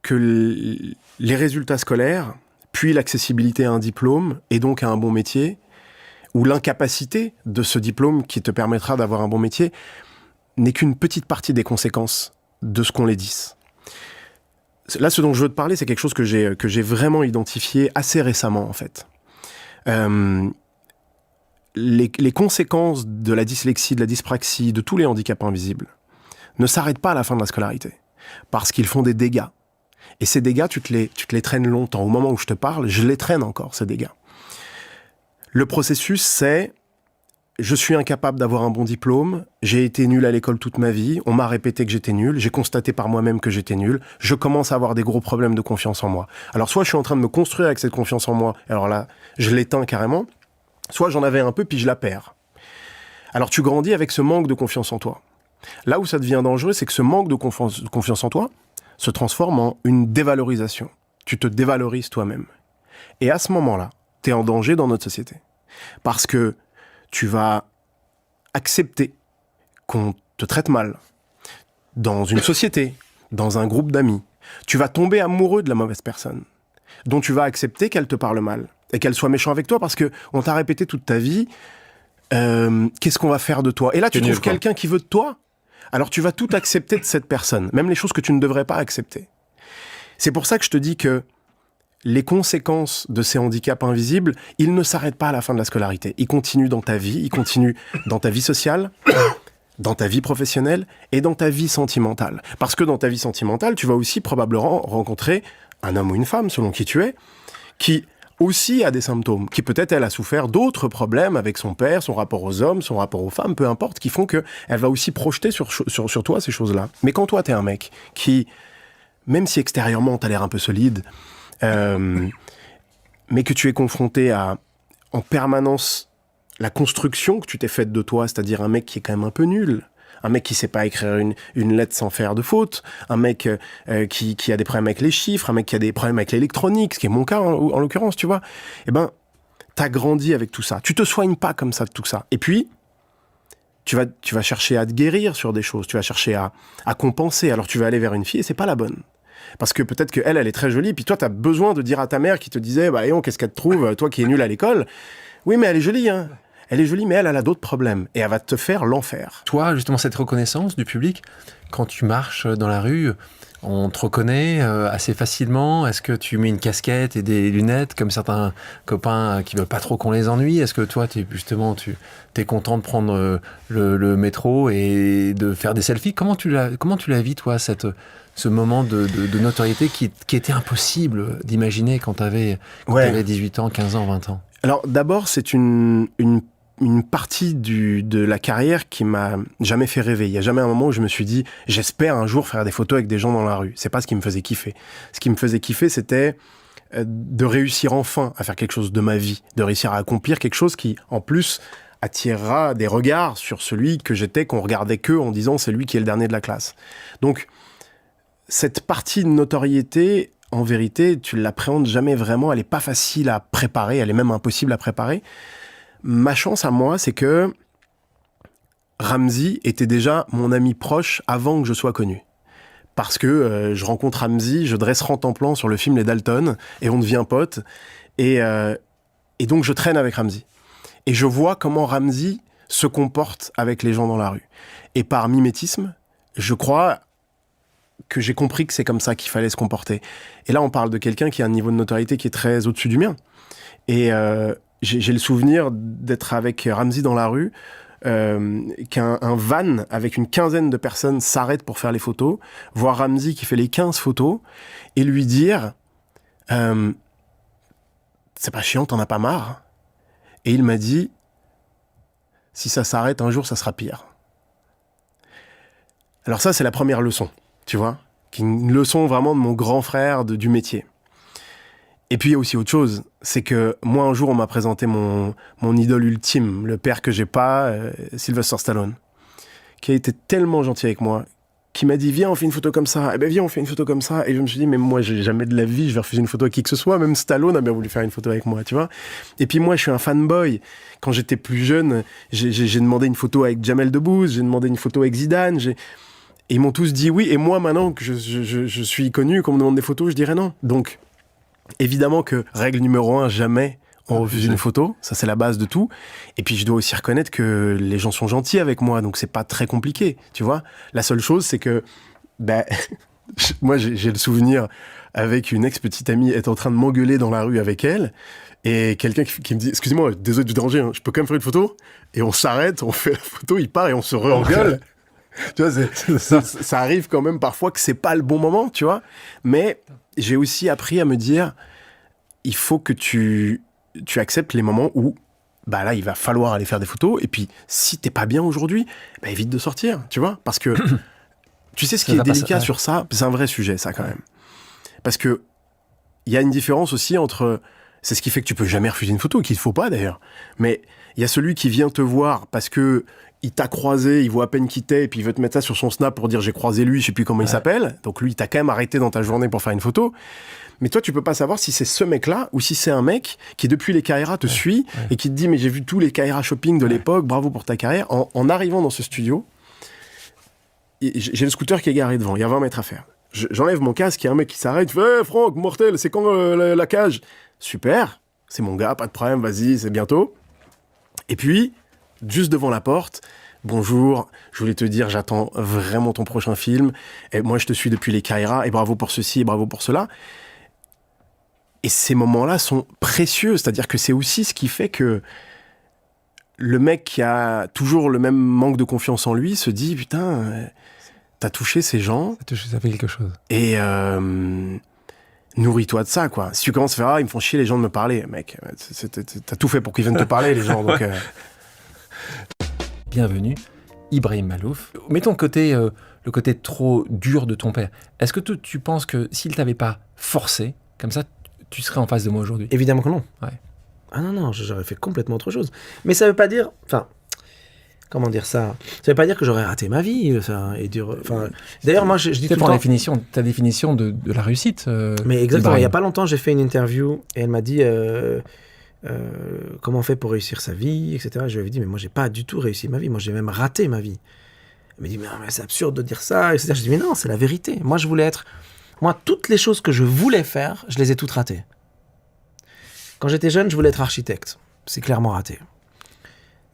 que les résultats scolaires, puis l'accessibilité à un diplôme, et donc à un bon métier, ou l'incapacité de ce diplôme qui te permettra d'avoir un bon métier, n'est qu'une petite partie des conséquences de ce qu'on les dise. Là, ce dont je veux te parler, c'est quelque chose que j'ai vraiment identifié assez récemment, en fait. Les conséquences de la dyslexie, de la dyspraxie, de tous les handicaps invisibles, ne s'arrêtent pas à la fin de la scolarité, parce qu'ils font des dégâts. Et ces dégâts, tu te les traînes longtemps. Au moment où je te parle, je les traîne encore, ces dégâts. Le processus, c'est... Je suis incapable d'avoir un bon diplôme, j'ai été nul à l'école toute ma vie, on m'a répété que j'étais nul, j'ai constaté par moi-même que j'étais nul, je commence à avoir des gros problèmes de confiance en moi. Alors soit je suis en train de me construire avec cette confiance en moi, alors là, je l'éteins carrément, soit j'en avais un peu puis je la perds. Alors tu grandis avec ce manque de confiance en toi. Là où ça devient dangereux, c'est que ce manque de confiance en toi se transforme en une dévalorisation. Tu te dévalorises toi-même. Et à ce moment-là, tu es en danger dans notre société. Parce que tu vas accepter qu'on te traite mal dans une société, dans un groupe d'amis. Tu vas tomber amoureux de la mauvaise personne, dont tu vas accepter qu'elle te parle mal et qu'elle soit méchante avec toi parce qu'on t'a répété toute ta vie qu'est-ce qu'on va faire de toi. Et là, tu trouves quelqu'un qui veut de toi, alors tu vas tout accepter de cette personne, même les choses que tu ne devrais pas accepter. C'est pour ça que je te dis que les conséquences de ces handicaps invisibles, ils ne s'arrêtent pas à la fin de la scolarité. Ils continuent dans ta vie, ils continuent dans ta vie sociale, dans ta vie professionnelle et dans ta vie sentimentale. Parce que dans ta vie sentimentale, tu vas aussi probablement rencontrer un homme ou une femme, selon qui tu es, qui aussi a des symptômes, qui peut-être elle a souffert d'autres problèmes avec son père, son rapport aux hommes, son rapport aux femmes, peu importe, qui font qu'elle va aussi projeter sur toi ces choses-là. Mais quand toi, t'es un mec qui, même si extérieurement t'as l'air un peu solide, mais que tu es confronté à, en permanence, la construction que tu t'es faite de toi, c'est-à-dire un mec qui est quand même un peu nul, un mec qui sait pas écrire une lettre sans faire de faute, un mec qui a des problèmes avec les chiffres, un mec qui a des problèmes avec l'électronique, ce qui est mon cas en l'occurrence, tu vois, eh ben, t'as grandi avec tout ça. Tu te soignes pas comme ça de tout ça. Et puis, tu vas chercher à te guérir sur des choses, tu vas chercher à compenser, alors tu vas aller vers une fille et c'est pas la bonne. Parce que peut-être qu'elle est très jolie, puis toi, t'as besoin de dire à ta mère qui te disait « Bah, qu'est-ce qu'elle te trouve, toi qui es nul à l'école ?» Oui, mais elle est jolie, hein. Elle est jolie, mais elle a d'autres problèmes. Et elle va te faire l'enfer. Toi, justement, cette reconnaissance du public, quand tu marches dans la rue, on te reconnaît assez facilement. Est-ce que tu mets une casquette et des lunettes, comme certains copains qui veulent pas trop qu'on les ennuie? Est-ce que toi, t'es content de prendre le métro et de faire des selfies? Comment tu la vis, toi, ce moment de notoriété qui était impossible d'imaginer quand t'avais 18 ans, 15 ans, 20 ans? Alors, d'abord, c'est une partie de la carrière qui m'a jamais fait rêver. Il y a jamais un moment où je me suis dit, j'espère un jour faire des photos avec des gens dans la rue. C'est pas ce qui me faisait kiffer. Ce qui me faisait kiffer, c'était de réussir enfin à faire quelque chose de ma vie, de réussir à accomplir quelque chose qui, en plus, attirera des regards sur celui que j'étais, qu'on regardait que en disant c'est lui qui est le dernier de la classe. Donc, cette partie de notoriété, en vérité, tu l'appréhendes jamais vraiment, elle est pas facile à préparer, elle est même impossible à préparer. Ma chance à moi, c'est que Ramzy était déjà mon ami proche avant que je sois connu. Parce que je rencontre Ramzy, je dresse rang-en-plan sur le film Les Dalton, et on devient potes, et donc je traîne avec Ramzy. Et je vois comment Ramzy se comporte avec les gens dans la rue. Et par mimétisme, je crois que j'ai compris que c'est comme ça qu'il fallait se comporter. Et là, on parle de quelqu'un qui a un niveau de notoriété qui est très au-dessus du mien. Et j'ai le souvenir d'être avec Ramzy dans la rue, qu'un van avec une quinzaine de personnes s'arrête pour faire les photos, voir Ramzy qui fait les 15 photos, et lui dire « C'est pas chiant, t'en as pas marre ?» Et il m'a dit « Si ça s'arrête un jour, ça sera pire. » Alors ça, c'est la première leçon. Tu vois, qui est une leçon vraiment de mon grand frère du métier. Et puis il y a aussi autre chose, c'est que moi un jour on m'a présenté mon idole ultime, le père que j'ai pas, Sylvester Stallone, qui a été tellement gentil avec moi, qui m'a dit viens on fait une photo comme ça, eh ben viens on fait une photo comme ça, et je me suis dit mais moi j'ai jamais de la vie je vais refuser une photo avec qui que ce soit, même Stallone a bien voulu faire une photo avec moi, tu vois. Et puis moi je suis un fanboy, quand j'étais plus jeune, j'ai demandé une photo avec Jamel Debbouze, j'ai demandé une photo avec Zidane, et ils m'ont tous dit oui, et moi maintenant que je suis connu, qu'on me demande des photos, je dirais non. Donc, évidemment que règle numéro 1, jamais on refuse une photo, ça c'est la base de tout. Et puis je dois aussi reconnaître que les gens sont gentils avec moi, donc c'est pas très compliqué, tu vois. La seule chose, c'est que, moi j'ai le souvenir avec une ex-petite amie être en train de m'engueuler dans la rue avec elle, et quelqu'un qui me dit « Excusez-moi, désolé de vous déranger, hein, je peux quand même faire une photo ?» Et on s'arrête, on fait la photo, il part et on se re-engueule. Tu vois, ça arrive quand même parfois que c'est pas le bon moment, tu vois. Mais j'ai aussi appris à me dire, il faut que tu acceptes les moments où, bah là, il va falloir aller faire des photos. Et puis, si t'es pas bien aujourd'hui, bah évite de sortir, tu vois. Parce que, tu sais, ce qui est délicat sur ça, c'est un vrai sujet, ça, quand même. Parce que, il y a une différence aussi entre... C'est ce qui fait que tu peux jamais refuser une photo, qu'il ne faut pas, d'ailleurs. Mais il y a celui qui vient te voir parce que il t'a croisé, il voit à peine qui t'es, et puis il veut te mettre ça sur son Snap pour dire j'ai croisé lui, je sais plus comment il s'appelle. Donc lui, il t'a quand même arrêté dans ta journée pour faire une photo. Mais toi, tu peux pas savoir si c'est ce mec-là ou si c'est un mec qui, depuis les Kaira, te suit et qui te dit mais j'ai vu tous les Kaira shopping de l'époque, bravo pour ta carrière. En arrivant dans ce studio, j'ai le scooter qui est garé devant, il y a 20 mètres à faire. J'enlève mon casque, il y a un mec qui s'arrête, il fait hey, Franck, mortel, c'est quand la cage? Super, c'est mon gars, pas de problème, vas-y, c'est bientôt. Et puis, juste devant la porte, bonjour, je voulais te dire, j'attends vraiment ton prochain film. Et moi, je te suis depuis les Kaira, et bravo pour ceci, et bravo pour cela. Et ces moments-là sont précieux, c'est-à-dire que c'est aussi ce qui fait que le mec qui a toujours le même manque de confiance en lui se dit, putain, t'as touché ces gens. Ça fait quelque chose. Et nourris-toi de ça, quoi. Si tu commences à faire, ils me font chier les gens de me parler, mec, t'as tout fait pour qu'ils viennent te parler, les gens, donc... Bienvenue, Ibrahim Malouf. Mettons le côté trop dur de ton père. Est-ce que tu penses que s'il t'avait pas forcé, comme ça, tu serais en face de moi aujourd'hui? Évidemment que non. Ouais. Ah non, j'aurais fait complètement autre chose. Mais ça veut pas dire... Enfin, comment dire ça? Ça veut pas dire que j'aurais raté ma vie. D'ailleurs, moi, je dis tout le temps... ta définition de la réussite. Mais exactement. Il y a pas longtemps, j'ai fait une interview et elle m'a dit... comment on fait pour réussir sa vie, etc. Je lui avais dit, mais moi, j'ai pas du tout réussi ma vie. Moi, j'ai même raté ma vie. Elle m'a dit, mais c'est absurde de dire ça, etc. Je dis, mais non, c'est la vérité. Moi, toutes les choses que je voulais faire, je les ai toutes ratées. Quand j'étais jeune, je voulais être architecte. C'est clairement raté.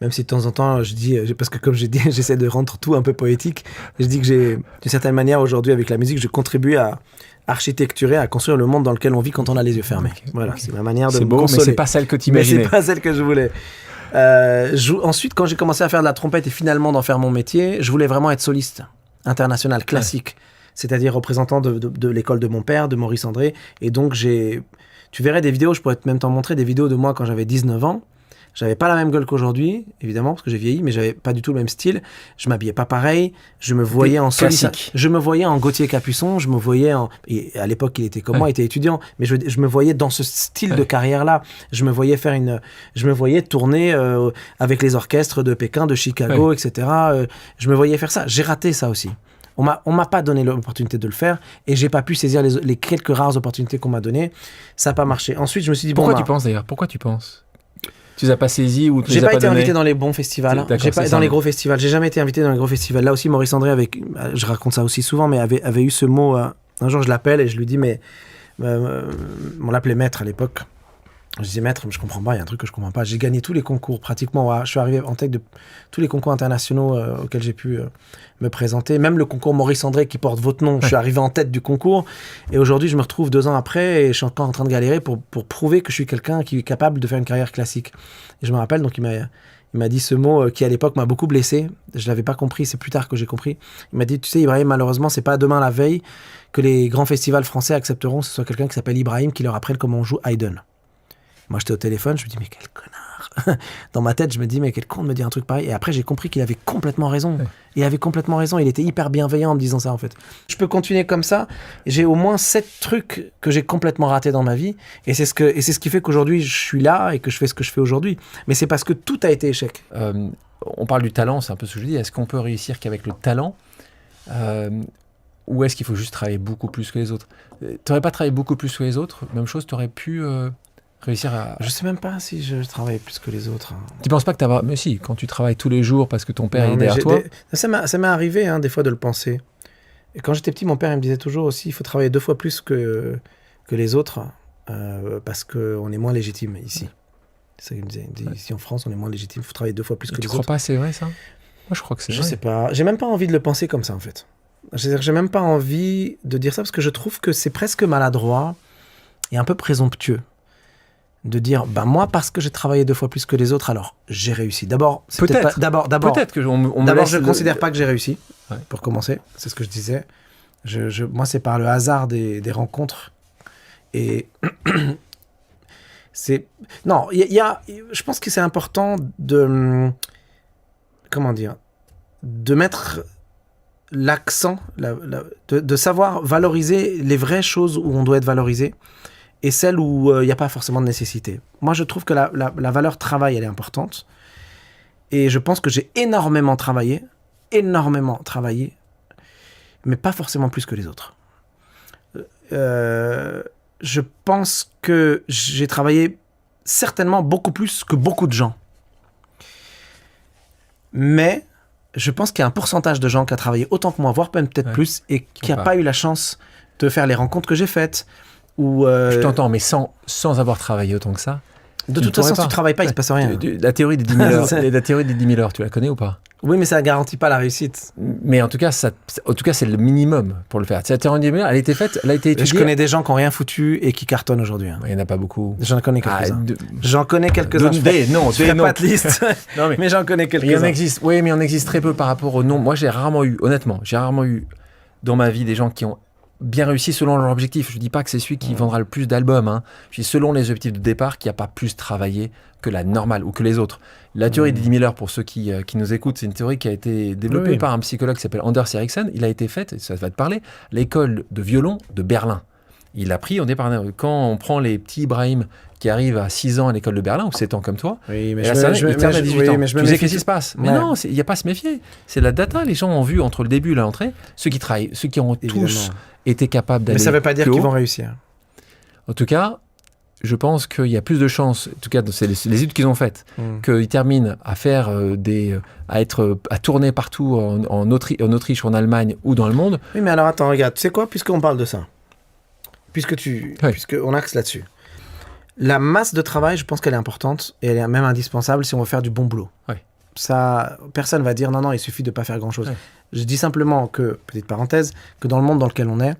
Même si de temps en temps, je dis, parce que comme j'ai dit, j'essaie de rendre tout un peu poétique, je dis que d'une certaine manière, aujourd'hui, avec la musique, je contribue à architecturer, à construire le monde dans lequel on vit quand on a les yeux fermés. Okay. Voilà, c'est ma manière de me consoler. Mais c'est pas celle que tu imaginais. Mais c'est pas celle que je voulais. Ensuite, quand j'ai commencé à faire de la trompette et finalement d'en faire mon métier, je voulais vraiment être soliste international, classique. Ouais. C'est-à-dire représentant de l'école de mon père, de Maurice André. Et donc, tu verrais des vidéos, je pourrais même t'en montrer, des vidéos de moi quand j'avais 19 ans. J'avais pas la même gueule qu'aujourd'hui, évidemment, parce que j'ai vieilli, mais j'avais pas du tout le même style. Je m'habillais pas pareil. Je me voyais en soliste. Je me voyais en Gauthier Capuçon. Je me voyais et à l'époque, il était comme moi, il était étudiant. Mais je me voyais dans ce style de carrière-là. Je me voyais tourner avec les orchestres de Pékin, de Chicago, etc. Je me voyais faire ça. J'ai raté ça aussi. On m'a pas donné l'opportunité de le faire et j'ai pas pu saisir les quelques rares opportunités qu'on m'a données. Ça a pas marché. Ensuite, je me suis dit Pourquoi tu penses d'ailleurs? Pourquoi tu penses? Tu les as pas saisis ou tu les as pas été invité dans les bons festivals. Dans les gros festivals. J'ai jamais été invité dans les gros festivals. Là aussi, Maurice André, je raconte ça aussi souvent, mais avait eu ce mot. Un jour, je l'appelle et je lui dis, mais on l'appelait Maître à l'époque. Je disais, Maître, je comprends pas, il y a un truc que je comprends pas. J'ai gagné tous les concours pratiquement. Je suis arrivé en tête de tous les concours internationaux auxquels j'ai pu me présenter. Même le concours Maurice André qui porte votre nom, je suis arrivé en tête du concours. Et aujourd'hui, je me retrouve 2 ans après et je suis encore en train de galérer pour prouver que je suis quelqu'un qui est capable de faire une carrière classique. Et je me rappelle, donc il m'a dit ce mot qui à l'époque m'a beaucoup blessé. Je l'avais pas compris, c'est plus tard que j'ai compris. Il m'a dit, tu sais Ibrahim, malheureusement, c'est pas demain la veille que les grands festivals français accepteront que ce soit quelqu'un qui s'appelle Ibrahim qui leur apprenne comment on joue Haydn. Moi, j'étais au téléphone, je me dis, mais quel connard. Dans ma tête, je me dis, mais quel con de me dire un truc pareil. Et après, j'ai compris qu'il avait complètement raison. Ouais. Il avait complètement raison. Il était hyper bienveillant en me disant ça, en fait. Je peux continuer comme ça. J'ai au moins 7 trucs que j'ai complètement ratés dans ma vie. Et c'est ce qui fait qu'aujourd'hui, je suis là et que je fais ce que je fais aujourd'hui. Mais c'est parce que tout a été échec. On parle du talent, c'est un peu ce que je dis. Est-ce qu'on peut réussir qu'avec le talent ou est-ce qu'il faut juste travailler beaucoup plus que les autres? Tu n'aurais pas travaillé beaucoup plus que les autres? Même chose, tu aurais pu... réussir à... Je sais même pas si je travaille plus que les autres. Tu penses pas que t'as... Mais si, quand tu travailles tous les jours parce que ton père est derrière toi... Ça m'est arrivé des fois de le penser. Et quand j'étais petit, mon père il me disait toujours aussi, il faut travailler 2 fois plus que les autres parce qu'on est moins légitime ici. C'est ça qu'il me disait. Il me dit, ici en France, on est moins légitime, il faut travailler 2 fois plus que les autres. Tu crois pas c'est vrai ça? Moi je crois que c'est vrai. Je sais pas, j'ai même pas envie de le penser comme ça en fait. J'ai même pas envie de dire ça parce que je trouve que c'est presque maladroit et un peu présomptueux. De dire, moi, parce que j'ai travaillé 2 fois plus que les autres, alors j'ai réussi. D'abord, peut-être que je ne considère pas que j'ai réussi, pour commencer. C'est ce que je disais. Moi, c'est par le hasard des rencontres Et non, je pense que c'est important de mettre l'accent, de savoir valoriser les vraies choses où on doit être valorisé et celles où il n'y a pas forcément de nécessité. Moi, je trouve que la valeur travail, elle est importante. Et je pense que j'ai énormément travaillé, mais pas forcément plus que les autres. Je pense que j'ai travaillé certainement beaucoup plus que beaucoup de gens. Mais je pense qu'il y a un pourcentage de gens qui a travaillé autant que moi, voire peut-être plus, et qui n'a pas eu la chance de faire les rencontres que j'ai faites. Je t'entends, mais sans avoir travaillé autant que ça. De toute façon, si tu ne travailles pas, il ne se passe rien. La théorie des 10 000 heures, la théorie des 10 000 heures, tu la connais ou pas? Oui, mais ça ne garantit pas la réussite. Mais en tout cas, c'est le minimum pour le faire. Cette théorie des 10 000 heures, elle a été faite, elle a été étudiée. Je connais des gens qui n'ont rien foutu et qui cartonnent aujourd'hui. Il n'y en a pas beaucoup. J'en connais quelques-uns. J'en connais quelques-uns. Je ne ferai pas de liste, mais j'en connais quelques-uns. Oui, mais il en existe très peu par rapport au nombre. Moi, j'ai rarement eu dans ma vie des gens qui ont bien réussi selon leur objectif. Je ne dis pas que c'est celui qui vendra le plus d'albums. Hein. Je dis selon les objectifs de départ, qui n'a pas plus travaillé que la normale ou que les autres. La théorie des 10 000 heures, pour ceux qui nous écoutent, c'est une théorie qui a été développée par un psychologue qui s'appelle Anders Ericsson. Il a été fait, ça va te parler, l'école de violon de Berlin. Il a pris, quand on prend les petits Ibrahim qui arrivent à 6 ans à l'école de Berlin, ou 7 ans comme toi, oui, mais il termine à 18 ans. Tu sais qu'est-ce qui se passe? Mais non, il n'y a pas à se méfier. C'est la data. Les gens ont vu entre le début et l'entrée, ceux qui travaillent, ceux qui ont tous été capables d'aller. Mais ça ne veut pas dire qu'ils vont réussir. En tout cas, je pense qu'il y a plus de chances, en tout cas, c'est les études qu'ils ont faites, qu'ils terminent à faire à tourner partout en Autriche, en Allemagne ou dans le monde. Oui, mais alors attends, regarde, tu sais quoi, puisqu'on parle de ça, puisqu'on axe là-dessus. La masse de travail, je pense qu'elle est importante et elle est même indispensable si on veut faire du bon boulot. Oui. Ça, personne va dire non, il suffit de ne pas faire grand-chose. Oui. Je dis simplement que, petite parenthèse, que dans le monde dans lequel on est,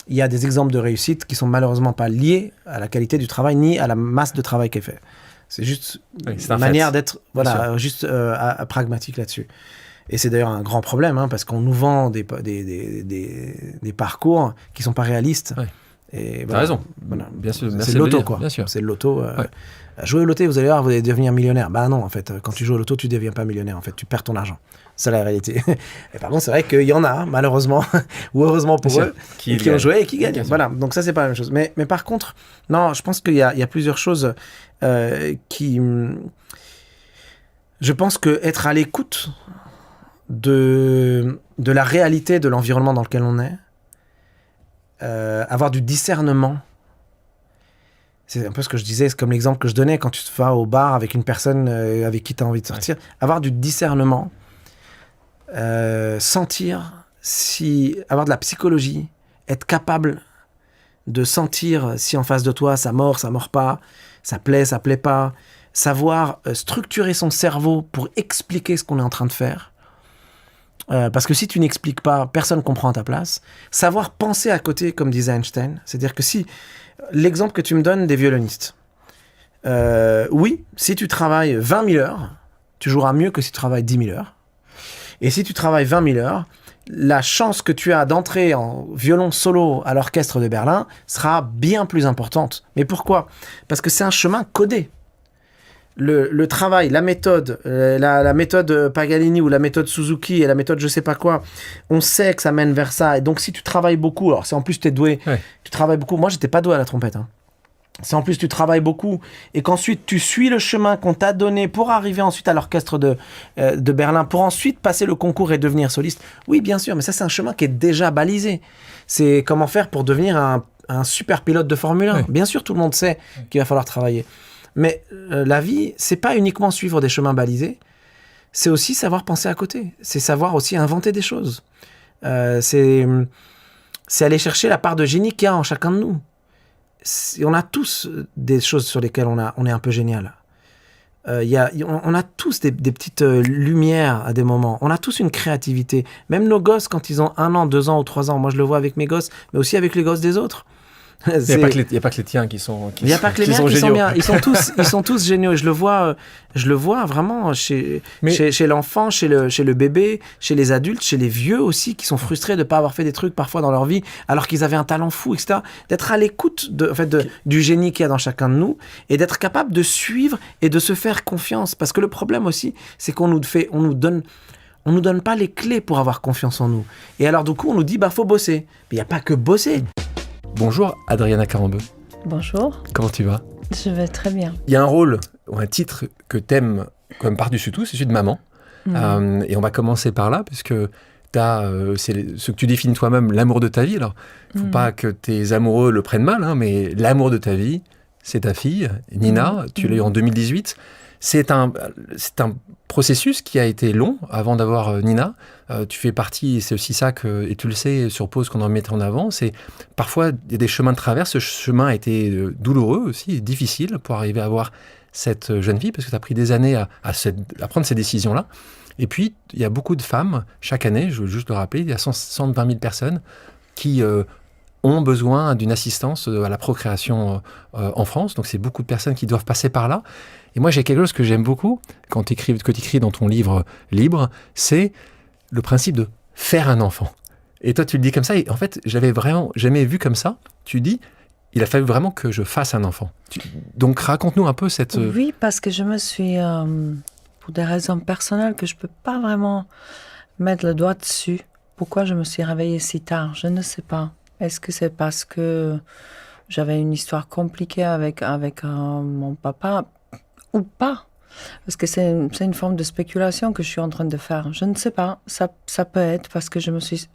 il y a des exemples de réussite qui sont malheureusement pas liés à la qualité du travail ni à la masse de travail qui est fait. C'est juste une manière d'être pragmatique là-dessus. Et c'est d'ailleurs un grand problème, parce qu'on nous vend des parcours qui ne sont pas réalistes. Oui. Et t'as raison. Voilà. Bien sûr, c'est le loto, quoi. Bien sûr. C'est le loto. Jouer au loto, vous allez voir, vous allez devenir millionnaire. Bah non, en fait, quand tu joues au loto, tu ne deviens pas millionnaire. En fait, tu perds ton argent. C'est la réalité. Et par contre, c'est vrai qu'il y en a, malheureusement, ou heureusement pour eux, qui ont joué et qui gagnent. Voilà, donc ça, c'est pas la même chose. Mais par contre, non, je pense qu'il y a plusieurs choses qui... Je pense qu'être à l'écoute de la réalité de l'environnement dans lequel on est, avoir du discernement, c'est un peu ce que je disais, c'est comme l'exemple que je donnais quand tu vas au bar avec une personne avec qui tu as envie de sortir, avoir du discernement, sentir, avoir de la psychologie, être capable de sentir si en face de toi ça mord pas, ça plaît pas, savoir structurer son cerveau pour expliquer ce qu'on est en train de faire. Parce que si tu n'expliques pas, personne ne comprend à ta place. Savoir penser à côté, comme disait Einstein. C'est-à-dire que si... L'exemple que tu me donnes des violonistes. Oui, si tu travailles 20 000 heures, tu joueras mieux que si tu travailles 10 000 heures. Et si tu travailles 20 000 heures, la chance que tu as d'entrer en violon solo à l'orchestre de Berlin sera bien plus importante. Mais pourquoi ? Parce que c'est un chemin codé. Le travail, la méthode, la méthode Paganini ou la méthode Suzuki et la méthode je sais pas quoi, on sait que ça mène vers ça. Et donc si tu travailles beaucoup, alors c'est en plus tu es doué, tu travailles beaucoup. Moi j'étais pas doué à la trompette. C'est en plus tu travailles beaucoup et qu'ensuite tu suis le chemin qu'on t'a donné pour arriver ensuite à l'orchestre de Berlin, pour ensuite passer le concours et devenir soliste. Oui bien sûr, mais ça c'est un chemin qui est déjà balisé. C'est comment faire pour devenir un super pilote de Formule 1. Bien sûr tout le monde sait qu'il va falloir travailler. Mais la vie, c'est pas uniquement suivre des chemins balisés, c'est aussi savoir penser à côté. C'est savoir aussi inventer des choses. C'est aller chercher la part de génie qu'il y a en chacun de nous. On a tous des choses sur lesquelles on est un peu génial. On a tous des petites lumières à des moments. On a tous une créativité. Même nos gosses, quand ils ont 1 an, 2 ans ou 3 ans, moi je le vois avec mes gosses, mais aussi avec les gosses des autres. Il n'y a pas que les tiens qui sont Il n'y a pas que les miens qui sont bien. Ils sont tous géniaux. Et je le vois vraiment chez l'enfant, chez le bébé, chez les adultes, chez les vieux aussi, qui sont frustrés de ne pas avoir fait des trucs parfois dans leur vie, alors qu'ils avaient un talent fou, etc. D'être à l'écoute du génie qu'il y a dans chacun de nous, et d'être capable de suivre et de se faire confiance. Parce que le problème aussi, c'est qu'on nous donne pas les clés pour avoir confiance en nous. Et alors, du coup, on nous dit, faut bosser. Mais il n'y a pas que bosser. Bonjour, Adriana Carambeu. Bonjour. Comment tu vas ? Je vais très bien. Il y a un rôle ou un titre que t'aimes comme par-dessus tout, c'est celui de maman. Et on va commencer par là, puisque c'est ce que tu définis toi-même, l'amour de ta vie. Alors, il ne faut pas que tes amoureux le prennent mal, mais l'amour de ta vie, c'est ta fille, Nina. Tu l'as eu en 2018. C'est un processus qui a été long avant d'avoir Nina. Tu fais partie, c'est aussi ça et tu le sais, sur Pause qu'on en mettait en avant, c'est parfois il y a des chemins de traverse. Ce chemin a été douloureux aussi, difficile pour arriver à avoir cette jeune fille, parce que tu as pris des années à prendre ces décisions-là. Et puis, il y a beaucoup de femmes, chaque année, je veux juste le rappeler, il y a 120 000 personnes qui ont besoin d'une assistance à la procréation en France. Donc, c'est beaucoup de personnes qui doivent passer par là. Et moi, j'ai quelque chose que j'aime beaucoup, que tu écris dans ton livre Libre, c'est le principe de faire un enfant. Et toi, tu le dis comme ça. Et en fait, j'avais vraiment jamais vu comme ça. Tu dis, il a fallu vraiment que je fasse un enfant. Donc, raconte-nous un peu cette... Oui, parce que je me suis, pour des raisons personnelles, que je ne peux pas vraiment mettre le doigt dessus. Pourquoi je me suis réveillée si tard ? Je ne sais pas. Est-ce que c'est parce que j'avais une histoire compliquée avec mon papa ou pas? Parce que c'est une forme de spéculation que je suis en train de faire. Je ne sais pas. Ça peut être parce que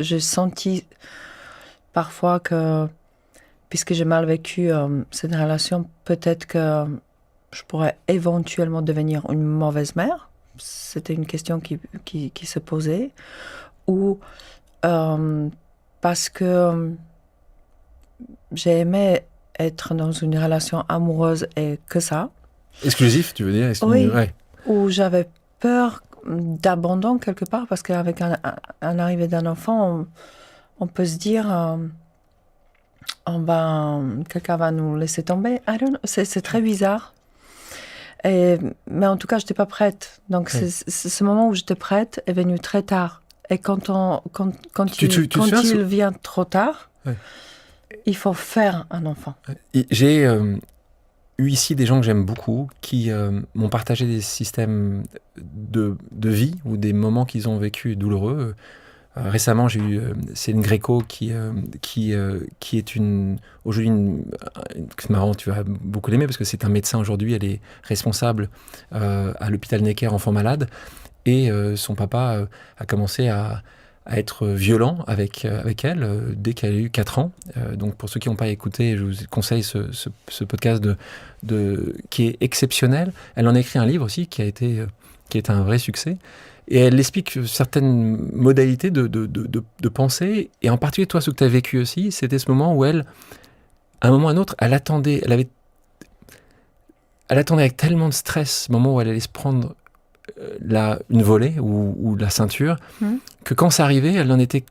j'ai senti parfois que, puisque j'ai mal vécu cette relation, peut-être que je pourrais éventuellement devenir une mauvaise mère. C'était une question qui se posait. Ou parce que j'ai aimé être dans une relation amoureuse et que ça. Exclusif, tu veux dire? Oui, ouais. Où j'avais peur d'abandon quelque part, parce qu'avec l'arrivée d'un enfant, on peut se dire quelqu'un va nous laisser tomber. I don't know. C'est très bizarre. Mais en tout cas, je n'étais pas prête. Donc, ce moment où j'étais prête est venu très tard. Et quand il vient trop tard, il faut faire un enfant. J'ai eu ici des gens que j'aime beaucoup qui m'ont partagé des systèmes de vie ou des moments qu'ils ont vécu douloureux. Récemment, j'ai eu Céline Gréco qui est aujourd'hui c'est marrant, tu vas beaucoup l'aimer parce que c'est un médecin aujourd'hui, elle est responsable à l'hôpital Necker Enfants Malades, et son papa a commencé à être violent avec elle dès qu'elle a eu 4 ans. Donc pour ceux qui n'ont pas écouté, je vous conseille ce podcast qui est exceptionnel. Elle en a écrit un livre aussi qui a été un vrai succès. Et elle explique certaines modalités de pensée. Et en particulier, toi, ce que tu as vécu aussi, c'était ce moment où elle, à un moment ou à un autre, elle attendait avec tellement de stress, ce moment où elle allait se prendre une volée ou la ceinture, que quand ça arrivait, elle en était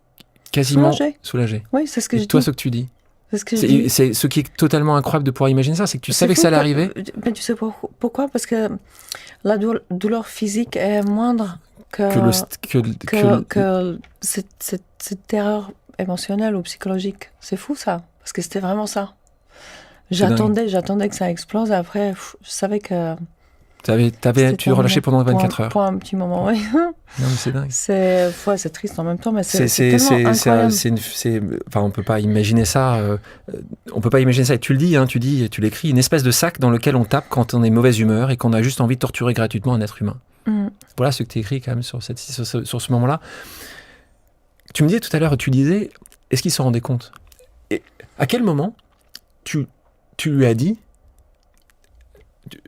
quasiment soulagée. Oui, c'est ce que je dis. Toi, ce que tu dis. C'est ce qui est totalement incroyable de pouvoir imaginer ça, c'est que tu savais que ça allait arriver. Mais tu sais pourquoi ? Parce que la douleur physique est moindre que cette terreur émotionnelle ou psychologique. C'est fou ça, parce que c'était vraiment ça. J'attendais que ça explose, et après, je savais que... Tu relâchais pendant 24 heures. Pour un petit moment, oui. Non, mais c'est dingue. C'est triste en même temps, mais c'est tellement incroyable. On peut pas imaginer ça. On peut pas imaginer ça. Et tu le dis, tu l'écris, une espèce de sac dans lequel on tape quand on est mauvaise humeur et qu'on a juste envie de torturer gratuitement un être humain. Voilà ce que tu écris quand même sur ce moment-là. Tu me disais tout à l'heure, tu disais, est-ce qu'il s'en rendait compte ? Et à quel moment tu lui as dit,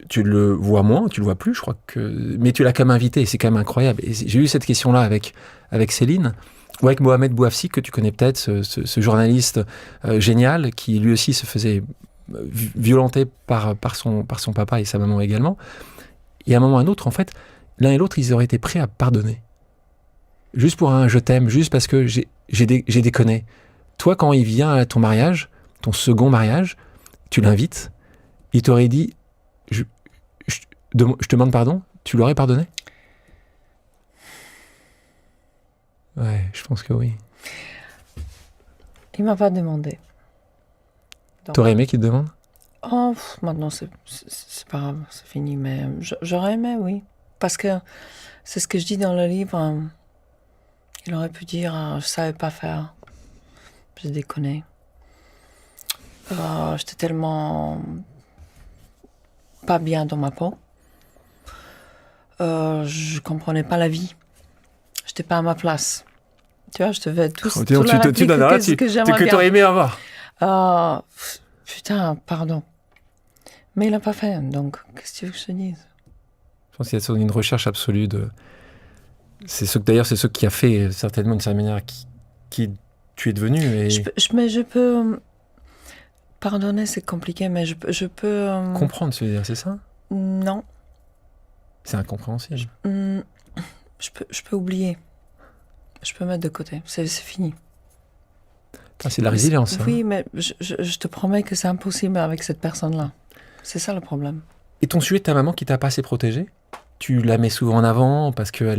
tu le vois moins, tu le vois plus, je crois mais tu l'as quand même invité, et c'est quand même incroyable. Et j'ai eu cette question-là avec Céline, ou avec Mohamed Bouafsi, que tu connais peut-être, ce journaliste génial, qui lui aussi se faisait violenter par son papa et sa maman également. Et à un moment ou à un autre, en fait, l'un et l'autre, ils auraient été prêts à pardonner. Juste pour un « je t'aime », juste parce que j'ai déconné. Toi, quand il vient à ton mariage, ton second mariage, tu l'invites, il t'aurait dit je te demande pardon, tu l'aurais pardonné? Ouais, je pense que oui. Il m'a pas demandé. Donc... T'aurais aimé qu'il te demande? Oh, maintenant c'est pas grave, c'est fini, mais j'aurais aimé, oui. Parce que c'est ce que je dis dans le livre. Il aurait pu dire je savais pas faire. J'ai déconné. J'étais tellement pas bien dans ma peau. Je comprenais pas la vie. J'étais pas à ma place. Tu vois, je te fais tout ce que tu aurais aimé avoir. Putain, pardon. Mais il n'a pas fait, donc qu'est-ce que tu veux que je te dise? Je pense qu'il y a une recherche absolue de... C'est ce qui a fait certainement d'une certaine manière qui tu es devenu. Et... je peux... Pardonner, c'est compliqué, mais je peux... Comprendre, tu veux dire, c'est ça? Non. C'est incompréhensible. Je peux oublier. Je peux mettre de côté. C'est fini. C'est de la résilience. Oui, mais je te promets que c'est impossible avec cette personne-là. C'est ça le problème. Et ton sujet de ta maman qui t'a pas assez protégée, tu la mets souvent en avant parce que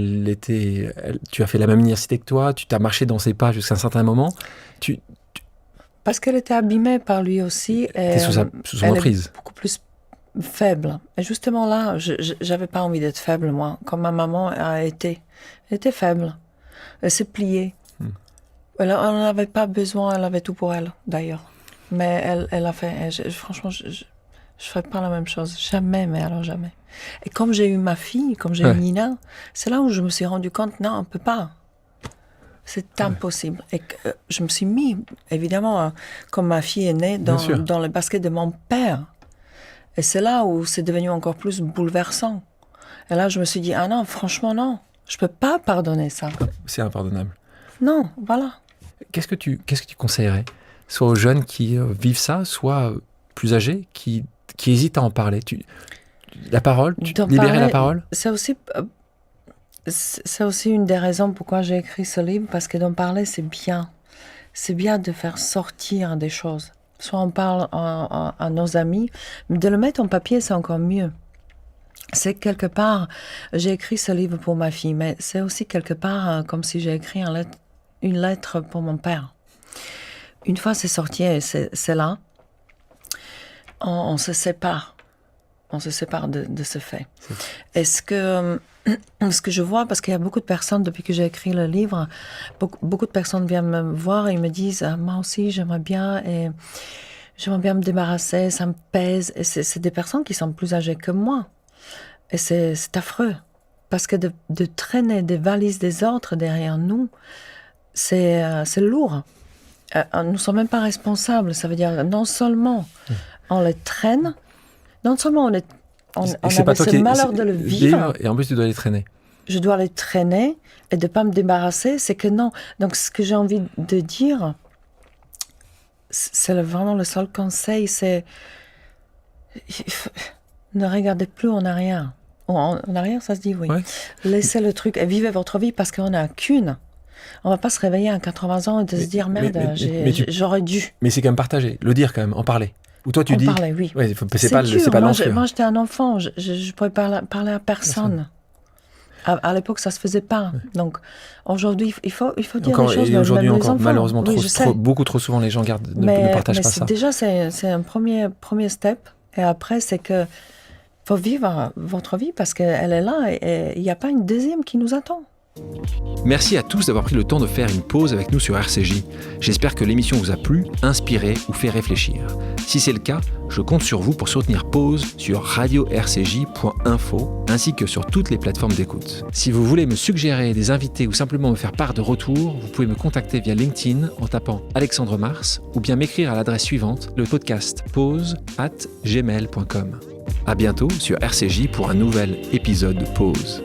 tu as fait la même université que toi, tu t'as marché dans ses pas jusqu'à un certain moment. Parce qu'elle était abîmée par lui aussi. T'es sous son emprise. Beaucoup plus faible. Et justement là, j'avais pas envie d'être faible, moi, comme ma maman a été. Elle était faible. Elle s'est pliée. Elle n'en avait pas besoin, elle avait tout pour elle, d'ailleurs. Mais elle a fait... franchement, je ne ferais pas la même chose. Jamais, mais alors jamais. Et comme j'ai eu ma fille, comme j'ai eu Nina, c'est là où je me suis rendu compte, non, on ne peut pas. C'est impossible. Et je me suis mis, évidemment, comme ma fille est née, dans le basket de mon père. Et c'est là où c'est devenu encore plus bouleversant. Et là, je me suis dit, ah non, franchement, non. Je ne peux pas pardonner ça. C'est impardonnable. Non, voilà. Qu'est-ce que tu conseillerais? Soit aux jeunes qui vivent ça, soit plus âgés qui hésitent à en parler. Libérer la parole? C'est aussi une des raisons pourquoi j'ai écrit ce livre, parce que d'en parler, c'est bien. C'est bien de faire sortir des choses. Soit on parle à nos amis, mais de le mettre en papier, c'est encore mieux. C'est quelque part, j'ai écrit ce livre pour ma fille, mais c'est aussi quelque part comme si j'ai écrit une lettre pour mon père. Une fois c'est sorti, c'est là, on se sépare. On se sépare de ce fait. Est-ce que ce que je vois, parce qu'il y a beaucoup de personnes, depuis que j'ai écrit le livre, beaucoup de personnes viennent me voir et me disent moi aussi j'aimerais bien me débarrasser, ça me pèse. Et c'est des personnes qui sont plus âgées que moi. Et c'est affreux. Parce que de traîner des valises des autres derrière nous, c'est lourd. Nous ne sommes même pas responsables. Ça veut dire non seulement on les traîne, non seulement on avait ce malheur de le vivre, et en plus tu dois les traîner. Je dois les traîner et de ne pas me débarrasser, c'est que non. Donc ce que j'ai envie de dire, c'est vraiment le seul conseil, c'est ne regardez plus en arrière. En arrière, ça se dit, oui. Ouais. Laissez le truc et vivez votre vie parce qu'on n'a qu'une. On ne va pas se réveiller à 80 ans et se dire merde, j'aurais dû. Mais c'est quand même partagé, le dire quand même, en parler. Ou toi tu dis. En parler, oui. Ouais, c'est pas l'enfer. Moi j'étais un enfant, je ne pouvais parler à personne. À l'époque, ça ne se faisait pas. Ouais. Donc aujourd'hui, il faut dire les choses. Et aujourd'hui encore, malheureusement, beaucoup trop souvent, les gens ne partagent pas ça. Déjà, c'est un premier step. Et après, c'est que faut vivre votre vie parce qu'elle est là et il n'y a pas une deuxième qui nous attend. Merci à tous d'avoir pris le temps de faire une pause avec nous sur RCJ. J'espère que l'émission vous a plu, inspiré ou fait réfléchir. Si c'est le cas, je compte sur vous pour soutenir Pause sur radio-rcj.info ainsi que sur toutes les plateformes d'écoute. Si vous voulez me suggérer des invités ou simplement me faire part de retours, vous pouvez me contacter via LinkedIn en tapant Alexandre Mars ou bien m'écrire à l'adresse suivante, le podcast pause@gmail.com. À bientôt sur RCJ pour un nouvel épisode de Pause.